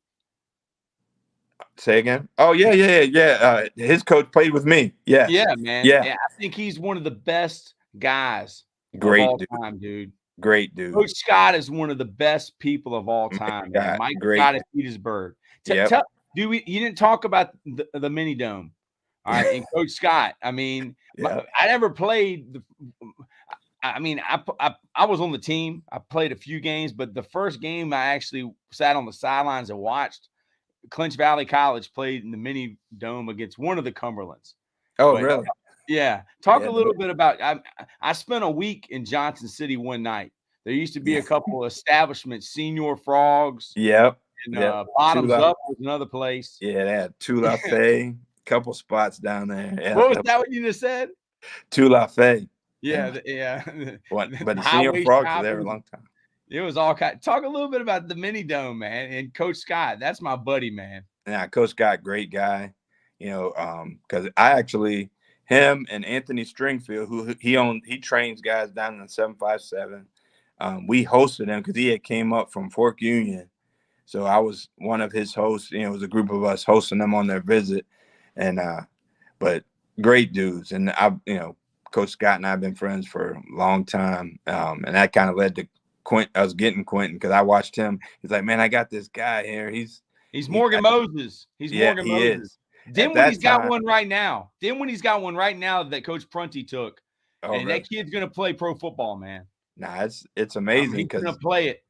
Say again? Oh, yeah. His coach played with me. Yeah. Yeah, man. Yeah. I think he's one of the best guys of all time, dude. Great dude. Coach Scott is one of the best people of all time, man. Mike Scott at Petersburg. You didn't talk about the mini dome, all right? And Coach Scott, I mean, I never played. I was on the team. I played a few games, but the first game I actually sat on the sidelines and watched. Clinch Valley College played in the mini dome against one of the Cumberlands. Oh, really? Yeah. Talk a little bit about. I spent a week in Johnson City one night. There used to be a couple of establishments, Senior Frogs. Yep. And Bottoms Up was another place. Yeah, they had Tulafay, couple spots down there. Yeah. What was that? What you just said? Tulafay. Yeah. But the Senior Frogs were there a long time. It was all kind. Talk a little bit about the mini dome, man, and Coach Scott. That's my buddy, man. Yeah, Coach Scott, great guy. Because I actually, him and Anthony Stringfield, who he trains guys down in the 757. We hosted him because he had came up from Fork Union, so I was one of his hosts. It was a group of us hosting them on their visit, and but great dudes. And Coach Scott and I have been friends for a long time, and that kind of led to I was getting Quentin, because I watched him. He's like, man, I got this guy here. He's Morgan Moses. He's Morgan Moses. Is. Then when he's got one right now. That Coach Prunty took. And that kid's gonna play pro football, man. Nah, it's amazing, because he's gonna play it.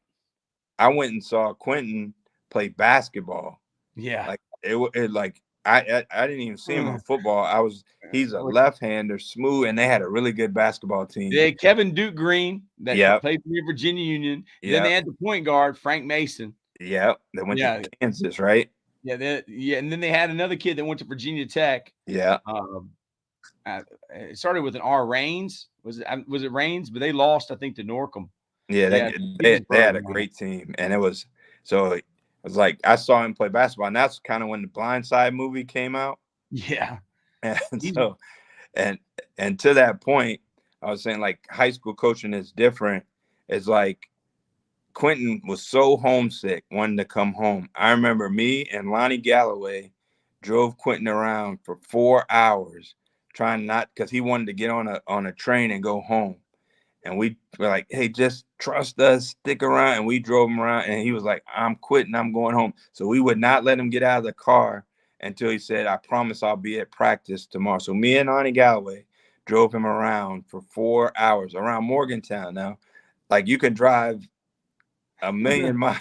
I went and saw Quentin play basketball. Yeah. Like it like I didn't even see him on football. He's a left-hander, smooth, and they had a really good basketball team. They had Kevin Duke Green that played for Virginia Union. Yep. Then they had the point guard, Frank Mason. Yeah, they went to Kansas, right? Yeah, and then they had another kid that went to Virginia Tech. Yeah. It started with an R. Raines. Was it Raines? But they lost, I think, to Norcom. Yeah, they had a great team, and it was like I saw him play basketball, and that's kind of when the Blind Side movie came out. Yeah. And so, and to that point, I was saying, like, high school coaching is different. It's like Quentin was so homesick, wanting to come home. I remember me and Lonnie Galloway drove Quentin around for 4 hours, because he wanted to get on a train and go home. And we were like, hey, just trust us, stick around. And we drove him around, and he was like, I'm quitting, I'm going home. So we would not let him get out of the car until he said, I promise I'll be at practice tomorrow. So me and Lonnie Galloway drove him around for 4 hours around Morgantown. Now, like, you can drive a million miles.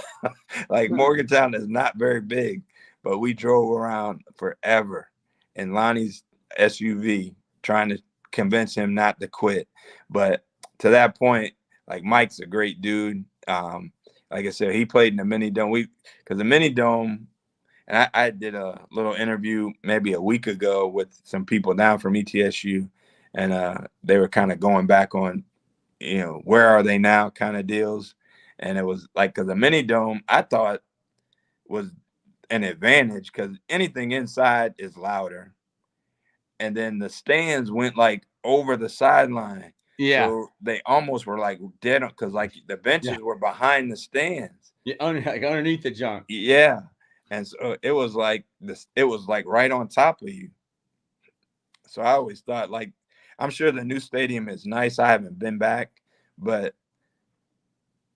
Like, Morgantown is not very big, but we drove around forever in Lonnie's SUV trying to convince him not to quit. But to that point, like Mike's a great dude. Like I said, he played in the mini dome. Because the mini dome, and I did a little interview maybe a week ago with some people down from ETSU, and they were kind of going back on, where are they now kind of deals. And it was like, because the mini dome, I thought was an advantage because anything inside is louder. And then the stands went like over the sideline. Yeah. So they almost were like dead because like the benches were behind the stands. Yeah, like underneath the junk. Yeah. And so it was like right on top of you. So I always thought, like, I'm sure the new stadium is nice. I haven't been back, but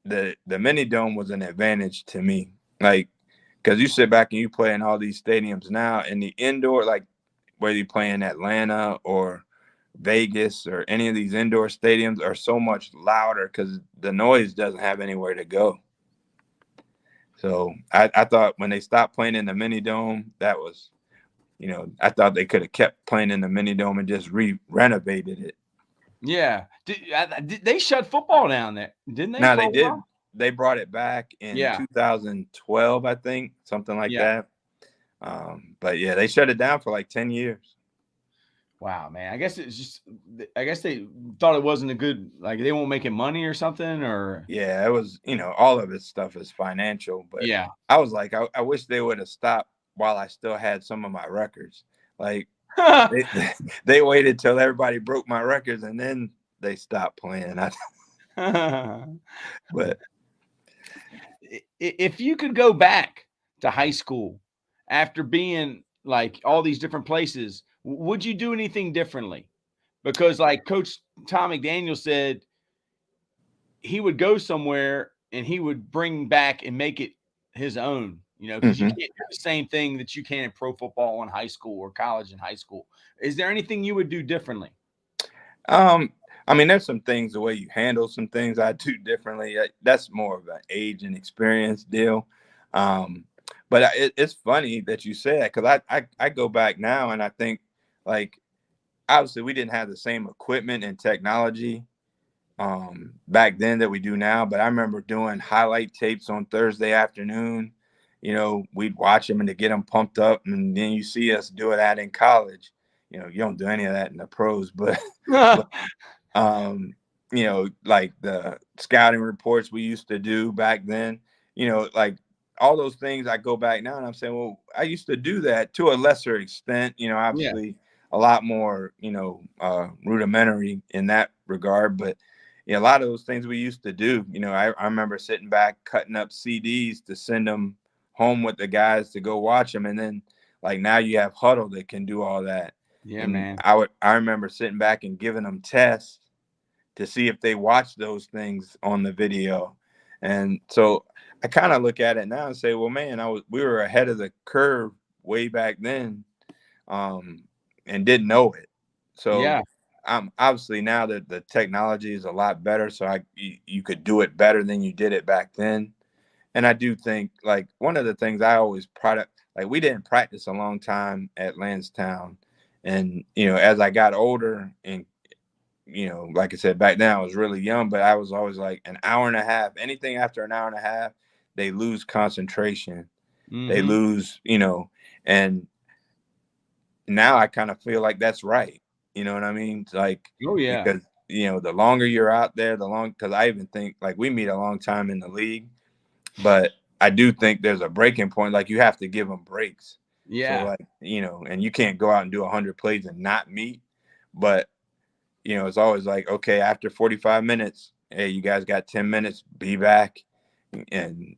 the mini dome was an advantage to me. Like, because you sit back and you play in all these stadiums now, and the indoor, like whether you play in Atlanta or Vegas or any of these indoor stadiums, are so much louder because the noise doesn't have anywhere to go. So I thought when they stopped playing in the mini dome, that was, I thought they could have kept playing in the mini dome and just renovated it. Yeah. Did they shut football down there? Didn't they? No, they did. They brought it back in 2012, I think, something like that. But yeah, they shut it down for like 10 years. Wow, man. I guess they thought it wasn't a good, like they won't make it money or something, or. Yeah, it was, all of its stuff is financial. But yeah, I was like, I wish they would have stopped while I still had some of my records. Like they waited till everybody broke my records and then they stopped playing. But if you could go back to high school after being like all these different places, would you do anything differently? Because like Coach Tom McDaniel said, he would go somewhere and he would bring back and make it his own, because you can't do the same thing that you can in pro football in high school or college and high school. Is there anything you would do differently? I mean, there's some things, the way you handle some things I do differently. That's more of an age and experience deal. But it's funny that you say that, because I go back now and I think, like, obviously we didn't have the same equipment and technology back then that we do now. But I remember doing highlight tapes on Thursday afternoon. We'd watch them and to get them pumped up. And then you see us do that in college. You don't do any of that in the pros, but like the scouting reports we used to do back then, like all those things. I go back now and I'm saying, well, I used to do that to a lesser extent, obviously a lot more, rudimentary in that regard. But a lot of those things we used to do, I remember sitting back, cutting up CDs to send them home with the guys to go watch them. And then like now you have Huddle that can do all that. Yeah, and man. I remember sitting back and giving them tests to see if they watch those things on the video. And so I kind of look at it now and say, well, man, we were ahead of the curve way back then, and didn't know it. So obviously now that the technology is a lot better, so you could do it better than you did it back then. And I do think, like, one of the things I always like, we didn't practice a long time at Landstown. And, as I got older and, like I said, back then I was really young, but I was always like an hour and a half, anything after an hour and a half, they lose concentration. They lose, and now I kind of feel like that's right. You know what I mean? Like, because, the longer you're out there, because I even think, like, we meet a long time in the league, but I do think there's a breaking point. Like, you have to give them breaks. Yeah. So, like, and you can't go out and do 100 plays and not meet. But, it's always like, okay, after 45 minutes, hey, you guys got 10 minutes, be back, and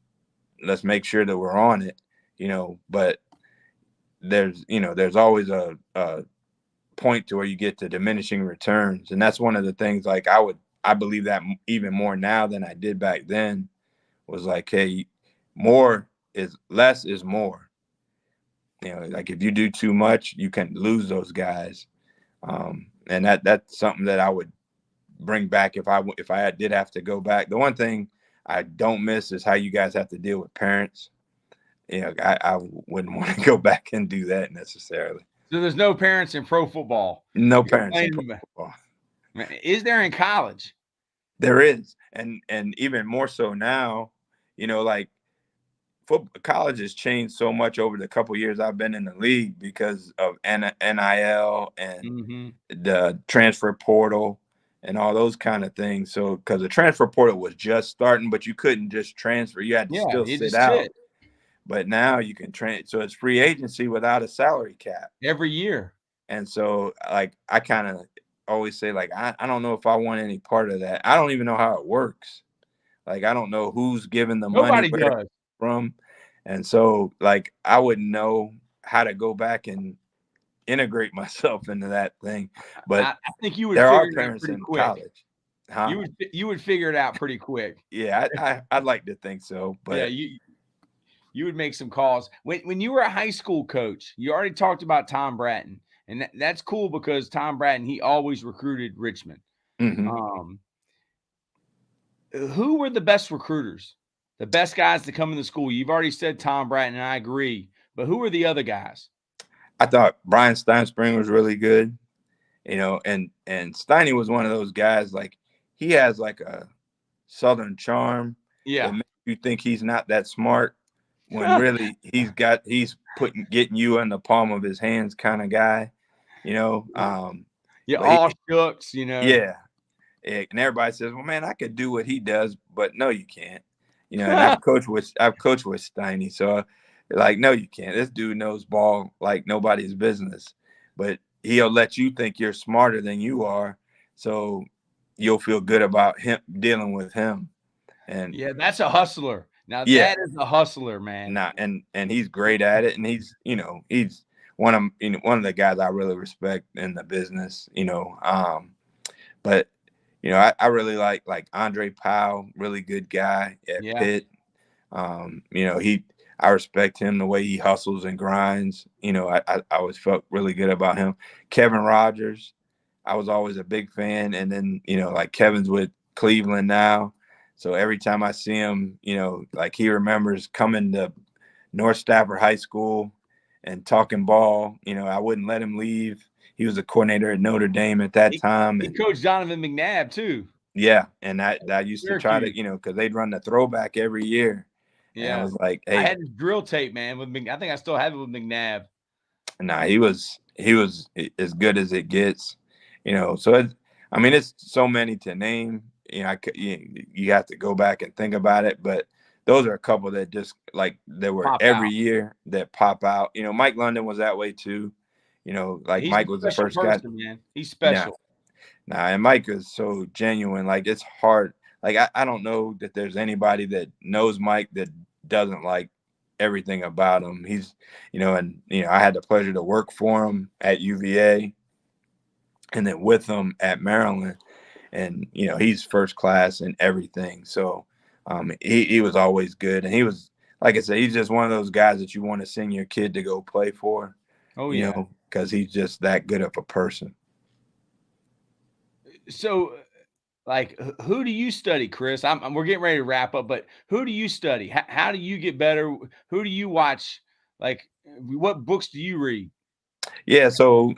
let's make sure that we're on it, But there's always a point to where you get to diminishing returns. And that's one of the things, like, I believe that even more now than I did back then, was like, hey, less is more. Like, if you do too much, you can lose those guys. And that's something that I would bring back if I did have to go back. The one thing I don't miss is how you guys have to deal with parents. I wouldn't want to go back and do that necessarily. So there's no parents in pro football. No parents in pro football. Is there in college? There is, and even more so now. Like college has changed so much over the couple years I've been in the league because of NIL and the transfer portal and all those kind of things. So, because the transfer portal was just starting, but you couldn't just transfer; you had to still sit out. But now you can so it's free agency without a salary cap every year. And so, like, I kind of always say, like, I don't know if I want any part of that. I don't even know how it works. Like, I don't know who's giving the money from. And so, like, I wouldn't know how to go back and integrate myself into that thing. But I think you would there are figure parents it out pretty in quick. College. Huh? You would figure it out pretty quick. Yeah, I'd like to think so. But yeah, you would make some calls. When you were a high school coach, you already talked about Tom Bratton. And that's cool because Tom Bratton, he always recruited Richmond. Mm-hmm. Who were the best recruiters? The best guys to come in the school? You've already said Tom Bratton, and I agree. But who were the other guys? I thought Brian Steinspring was really good. And Steiny was one of those guys, like, he has like a Southern charm that makes you think he's not that smart when really he's getting you in the palm of his hands kind of guy, all shucks, Yeah. And everybody says, well, man, I could do what he does, but no, you can't. And I've coached with Steiny. So, like, no, you can't. This dude knows ball like nobody's business. But he'll let you think you're smarter than you are. So you'll feel good about him dealing with him. And yeah, that's a hustler. Now that is a hustler, man. And he's great at it. And he's one of the guys I really respect in the business, but I really like Andre Powell, really good guy at Pitt. I respect him, the way he hustles and grinds. I always felt really good about him. Kevin Rogers, I was always a big fan. And then, like Kevin's with Cleveland now. So every time I see him, like he remembers coming to North Stafford High School and talking ball. I wouldn't let him leave. He was a coordinator at Notre Dame at that time. He coached Donovan McNabb too. Yeah, and I used to try to, because they'd run the throwback every year. Yeah, and I was like, hey, I had his drill tape, man. With I think I still have it with McNabb. Nah, he was as good as it gets. So it's so many to name. You have to go back and think about it, but those are a couple that just like there were every year that pop out. Mike London was that way too. Like Mike was the first guy. Man. He's special. Nah, and Mike is so genuine. Like, it's hard. Like, I don't know that there's anybody that knows Mike that doesn't like everything about him. He's, I had the pleasure to work for him at UVA and then with him at Maryland. And, he's first class in everything. So he was always good. And he was, like I said, he's just one of those guys that you want to send your kid to go play for. Oh, yeah. Because he's just that good of a person. So, like, who do you study, Chris? We're getting ready to wrap up, but who do you study? How do you get better? Who do you watch? Like, what books do you read? Yeah, so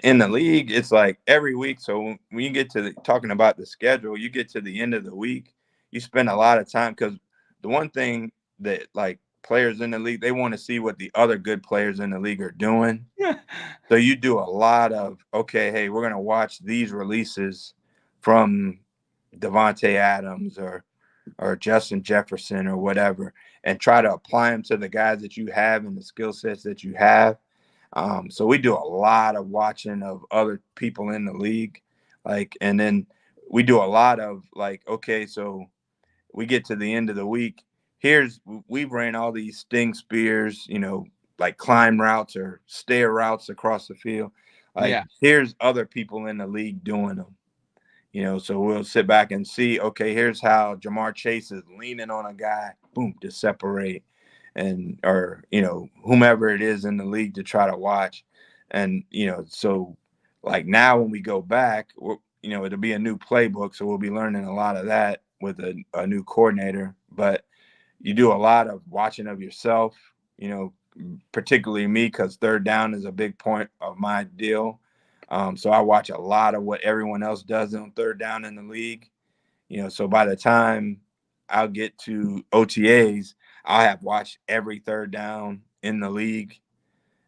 in the league, it's like every week. So when you get to talking about the schedule, you get to the end of the week, you spend a lot of time, because the one thing that, like, players in the league, they want to see what the other good players in the league are doing. So you do a lot of, okay, hey, we're going to watch these releases from Devontae Adams or Justin Jefferson or whatever, and try to apply them to the guys that you have and the skill sets that you have. So we do a lot of watching of other people in the league, and then we do a lot of okay, so we get to the end of the week. We've ran all these sting spears, like climb routes or stair routes across the field. Here's other people in the league doing them. So we'll sit back and see, okay, here's how Jamar Chase is leaning on a guy, boom, to separate, or whomever it is in the league to try to watch. And, so like now when we go back, it'll be a new playbook. So we'll be learning a lot of that with a new coordinator. But, you do a lot of watching of yourself, particularly me, because third down is a big point of my deal. So I watch a lot of what everyone else does on third down in the league. So by the time I'll get to OTAs, I'll have watched every third down in the league,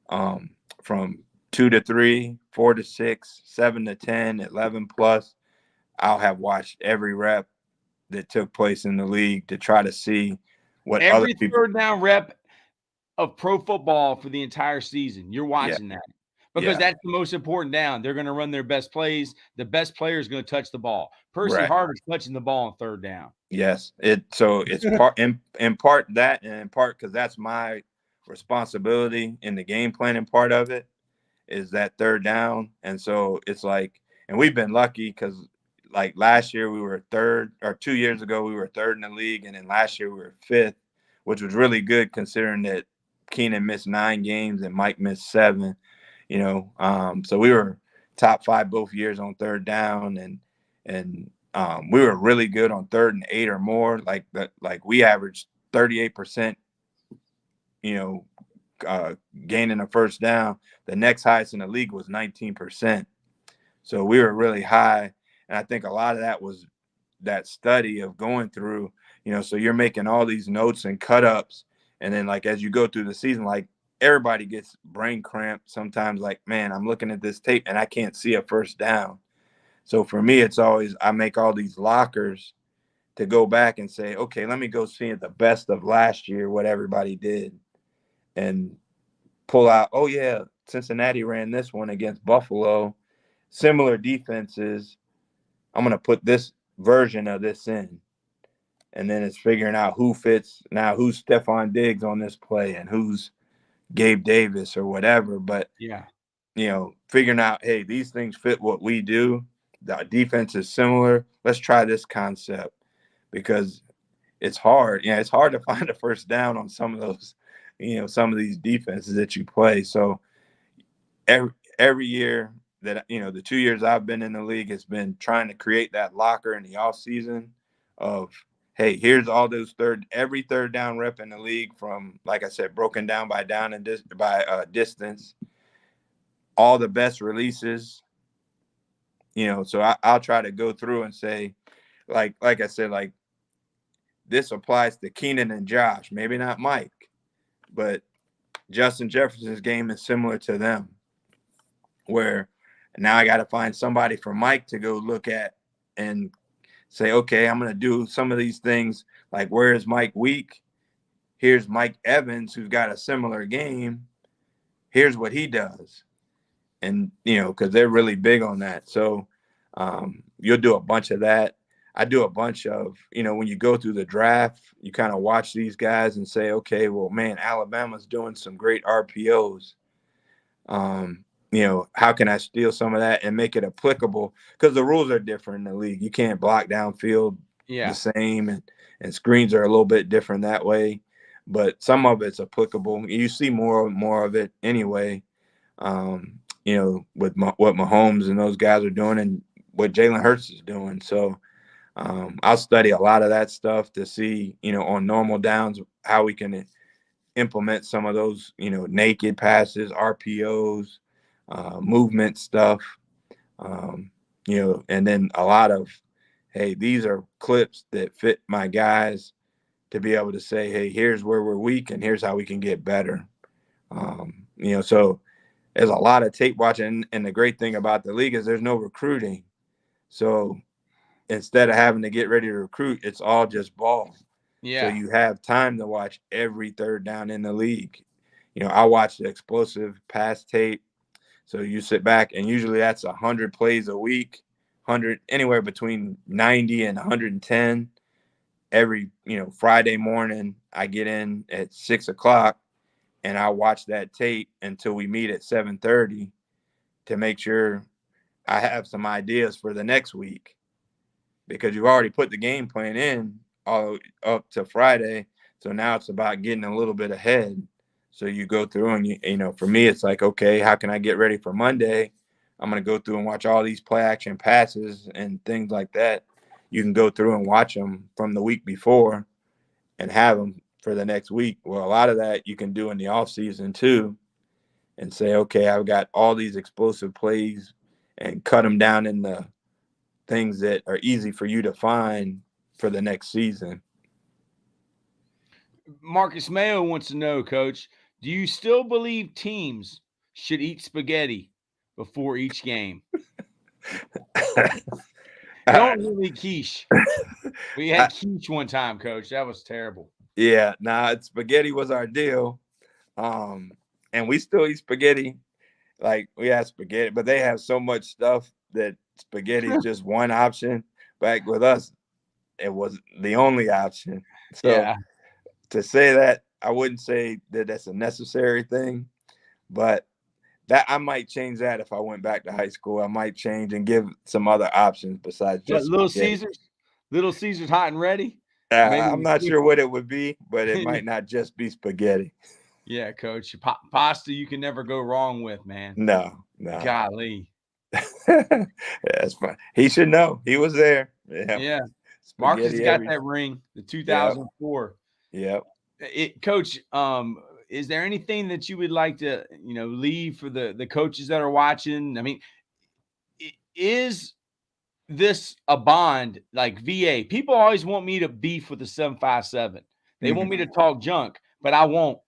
from 2 to 3, 4 to 6, 7 to 10, 11 plus. I'll have watched every rep that took place in the league to try to see what other Every people. third down rep of pro football for the entire season, you're watching that because that's the most important down. They're going to run their best plays. The best player is going to touch the ball. Percy Harvin's touching the ball on third down. Yes, it's part in part that, and in part because that's my responsibility in the game planning part of it, is that third down. And so it's like, and we've been lucky because like last year we were third, or 2 years ago we were third in the league, and then last year we were fifth, which was really good considering that Keenan missed 9 games and Mike missed 7. So we were top 5 both years on third down, and we were really good on 3rd and 8 or more. Like we averaged 38%, gaining a first down. The next highest in the league was 19%. So we were really high. And I think a lot of that was that study of going through, so you're making all these notes and cut ups. And then like, as you go through the season, like everybody gets brain cramp sometimes, like, man, I'm looking at this tape and I can't see a first down. So for me, it's always, I make all these lockers to go back and say, okay, let me go see the best of last year, what everybody did, and pull out, oh yeah, Cincinnati ran this one against Buffalo, similar defenses. I'm going to put this version of this in. And then it's figuring out who fits now, who's Stephon Diggs on this play and who's Gabe Davis or whatever. But, figuring out, hey, these things fit what we do. The defense is similar. Let's try this concept, because it's hard. It's hard to find a first down on some of those, some of these defenses that you play. So every year that, the 2 years I've been in the league, has been trying to create that locker in the off season of, hey, here's all those every third down rep in the league, from, like I said, broken down by down and distance, all the best releases, so I'll try to go through and say, like I said, like, this applies to Keenan and Josh, maybe not Mike, but Justin Jefferson's game is similar to them, where now I got to find somebody for Mike to go look at and say, okay, I'm going to do some of these things. Like, where is Mike weak? Here's Mike Evans, who's got a similar game. Here's what he does. And, because they're really big on that. So you'll do a bunch of that. I do a bunch of, when you go through the draft, you kind of watch these guys and say, okay, well, man, Alabama's doing some great RPOs. How can I steal some of that and make it applicable? Because the rules are different in the league. You can't block downfield the same, and screens are a little bit different that way. But some of it's applicable. You see more and more of it anyway, with what Mahomes and those guys are doing and what Jalen Hurts is doing. So I'll study a lot of that stuff to see, on normal downs, how we can implement some of those, naked passes, RPOs, movement stuff, and then a lot of, hey, these are clips that fit my guys, to be able to say, hey, here's where we're weak and here's how we can get better. So there's a lot of tape watching, and the great thing about the league is there's no recruiting. So instead of having to get ready to recruit, it's all just ball. So you have time to watch every third down in the league. I watch the explosive pass tape. So you sit back, and usually that's 100 plays a week, 100, anywhere between 90 and 110. Every, Friday morning, I get in at 6 o'clock, and I watch that tape until we meet at 7:30 to make sure I have some ideas for the next week, because you've already put the game plan in all up to Friday. So now it's about getting a little bit ahead. So you go through and, for me, it's like, okay, how can I get ready for Monday? I'm going to go through and watch all these play action passes and things like that. You can go through and watch them from the week before and have them for the next week. Well, a lot of that you can do in the off season too, and say, okay, I've got all these explosive plays, and cut them down in the things that are easy for you to find for the next season. Marcus Mayo wants to know, Coach, do you still believe teams should eat spaghetti before each game? Don't really quiche. We had quiche one time, Coach. That was terrible. Yeah, spaghetti was our deal. And we still eat spaghetti. Like, we have spaghetti, but they have so much stuff that spaghetti is just one option. Back with us, it was the only option. So to say that, I wouldn't say that that's a necessary thing, but that I might change that if I went back to high school. I might change and give some other options besides just Little spaghetti. Caesars. Little Caesars hot and ready. I'm not sure what it would be, but it might not just be spaghetti. Yeah, Coach. Pasta you can never go wrong with, man. No. Golly. That's fine. He should know. He was there. Yeah. Marcus got that ring, the 2004. Yep. Coach, is there anything that you would like to, leave for the coaches that are watching? I mean, is this a bond like VA? People always want me to beef with the 757. They want me to talk junk, but I won't.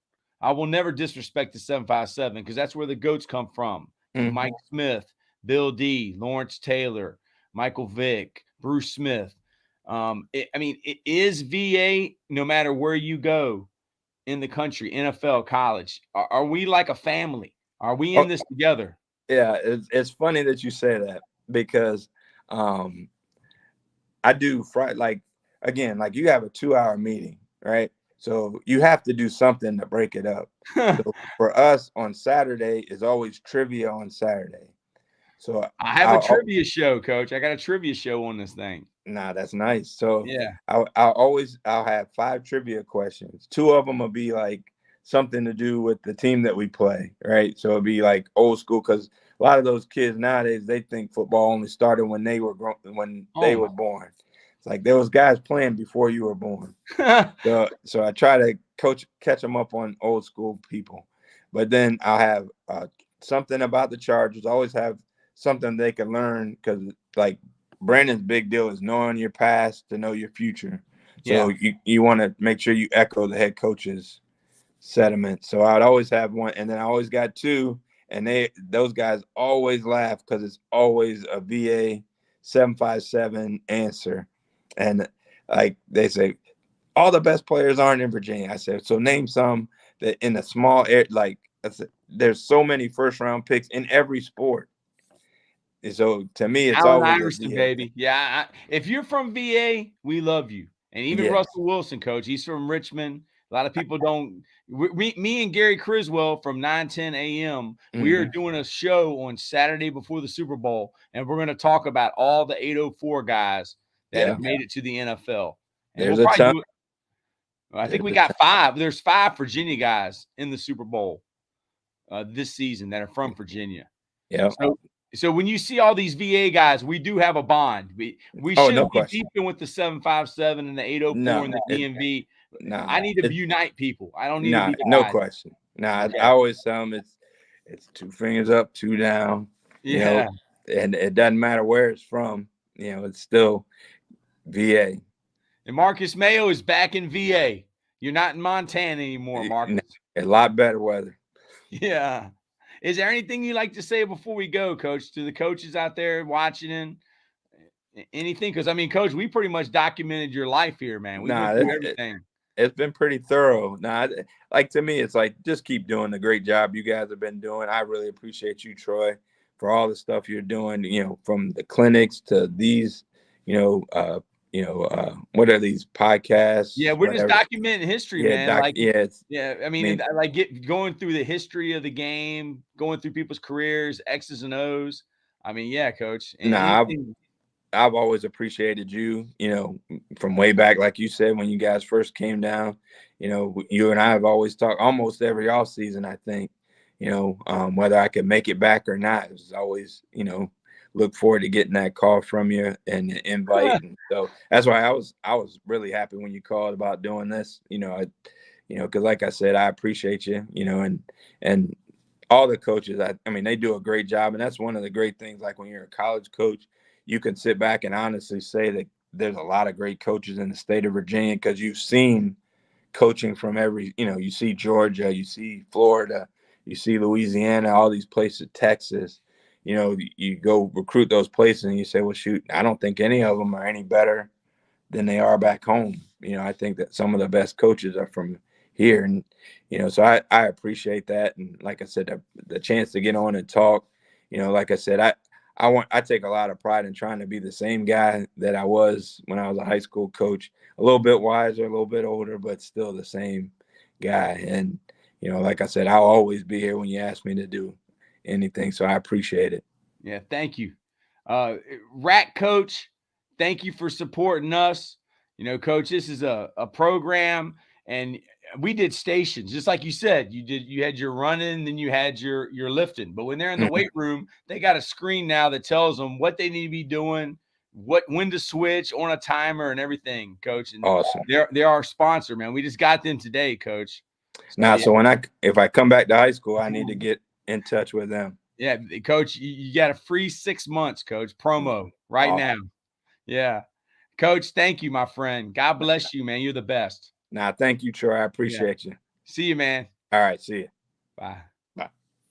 I will never disrespect the 757 because that's where the GOATs come from. Mike Smith, Bill D, Lawrence Taylor, Michael Vick, Bruce Smith. It is VA, no matter where you go in the country, NFL, college, are we like a family? Are we in this together? Yeah, it's funny that you say that because I do like you have a 2-hour meeting, right? So you have to do something to break it up. So for us on Saturday is always trivia on Saturday. So I have a trivia show, Coach. I got a trivia show on this thing. Nah, that's nice. So yeah, I'll have 5 trivia questions. 2 of them will be like something to do with the team that we play, right? So it'll be like old school because a lot of those kids nowadays, they think football only started when they were they were born. It's like there was guys playing before you were born. So I try to catch them up on old school people. But then I'll have something about the Chargers. I always have something they can learn because like Brandon's big deal is knowing your past to know your future. So you want to make sure you echo the head coach's sentiment. So I'd always have one, and then I always got 2, and those guys always laugh because it's always a VA 757 answer. And like they say, all the best players aren't in Virginia. I said, so name some that in a small area, like there's so many first-round picks in every sport. And so to me, it's Allen always Iverson, baby. Yeah, if you're from VA, we love you. And even Russell Wilson, Coach, he's from Richmond. A lot of people don't. Me and Gary Criswell from 9:10 a.m. We are doing a show on Saturday before the Super Bowl, and we're going to talk about all the 804 guys that have made it to the NFL. And there's a ton. I think we got 5. There's 5 Virginia guys in the Super Bowl this season that are from Virginia. Yeah. So when you see all these VA guys, we do have a bond. We shouldn't be beefing with the 757 and the 804 and the DMV. I need to unite people. I don't need to be no question. I always tell them it's 2 fingers up, 2 down. You know, and it doesn't matter where it's from. It's still VA. And Marcus Mayo is back in VA. You're not in Montana anymore, Marcus. A lot better weather. Yeah. Is there anything you'd like to say before we go, Coach, to the coaches out there watching? Anything? Because, Coach, we pretty much documented your life here, man. We went through everything. It's been pretty thorough. To me, it's like just keep doing the great job you guys have been doing. I really appreciate you, Troy, for all the stuff you're doing, from the clinics to these, what are these podcasts? Yeah, we're just documenting history, man. Going through the history of the game, going through people's careers, X's and O's. Coach. I've always appreciated you, from way back, like you said, when you guys first came down. You and I have always talked almost every off season, I think, whether I could make it back or not. It was always, look forward to getting that call from you and the invite. And so that's why I was really happy when you called about doing this. Because like I said, I appreciate you. And all the coaches. I mean, they do a great job, and that's one of the great things. Like when you're a college coach, you can sit back and honestly say that there's a lot of great coaches in the state of Virginia because you've seen coaching from every. You see Georgia, you see Florida, you see Louisiana, all these places, Texas. You go recruit those places, and you say, well, shoot, I don't think any of them are any better than they are back home. I think that some of the best coaches are from here. And, so I appreciate that. And like I said, the chance to get on and talk, like I said, I take a lot of pride in trying to be the same guy that I was when I was a high school coach, a little bit wiser, a little bit older, but still the same guy. And, like I said, I'll always be here when you ask me to do anything. So I appreciate it. Yeah. Thank you. Rat Coach, thank you for supporting us. Coach, this is a program, and we did stations, just like you said. You had your running, then you had your lifting. But when they're in the weight room, they got a screen now that tells them what they need to be doing, when to switch on a timer and everything, Coach. And awesome. They're our sponsor, man. We just got them today, Coach. So if I come back to high school, I need to get in touch with them. Yeah, Coach, you got a free 6 months, Coach, promo right now. Yeah. Coach, thank you, my friend. God bless you, man. You're the best. Thank you, Troy. I appreciate you. See you, man. All right. See you. Bye.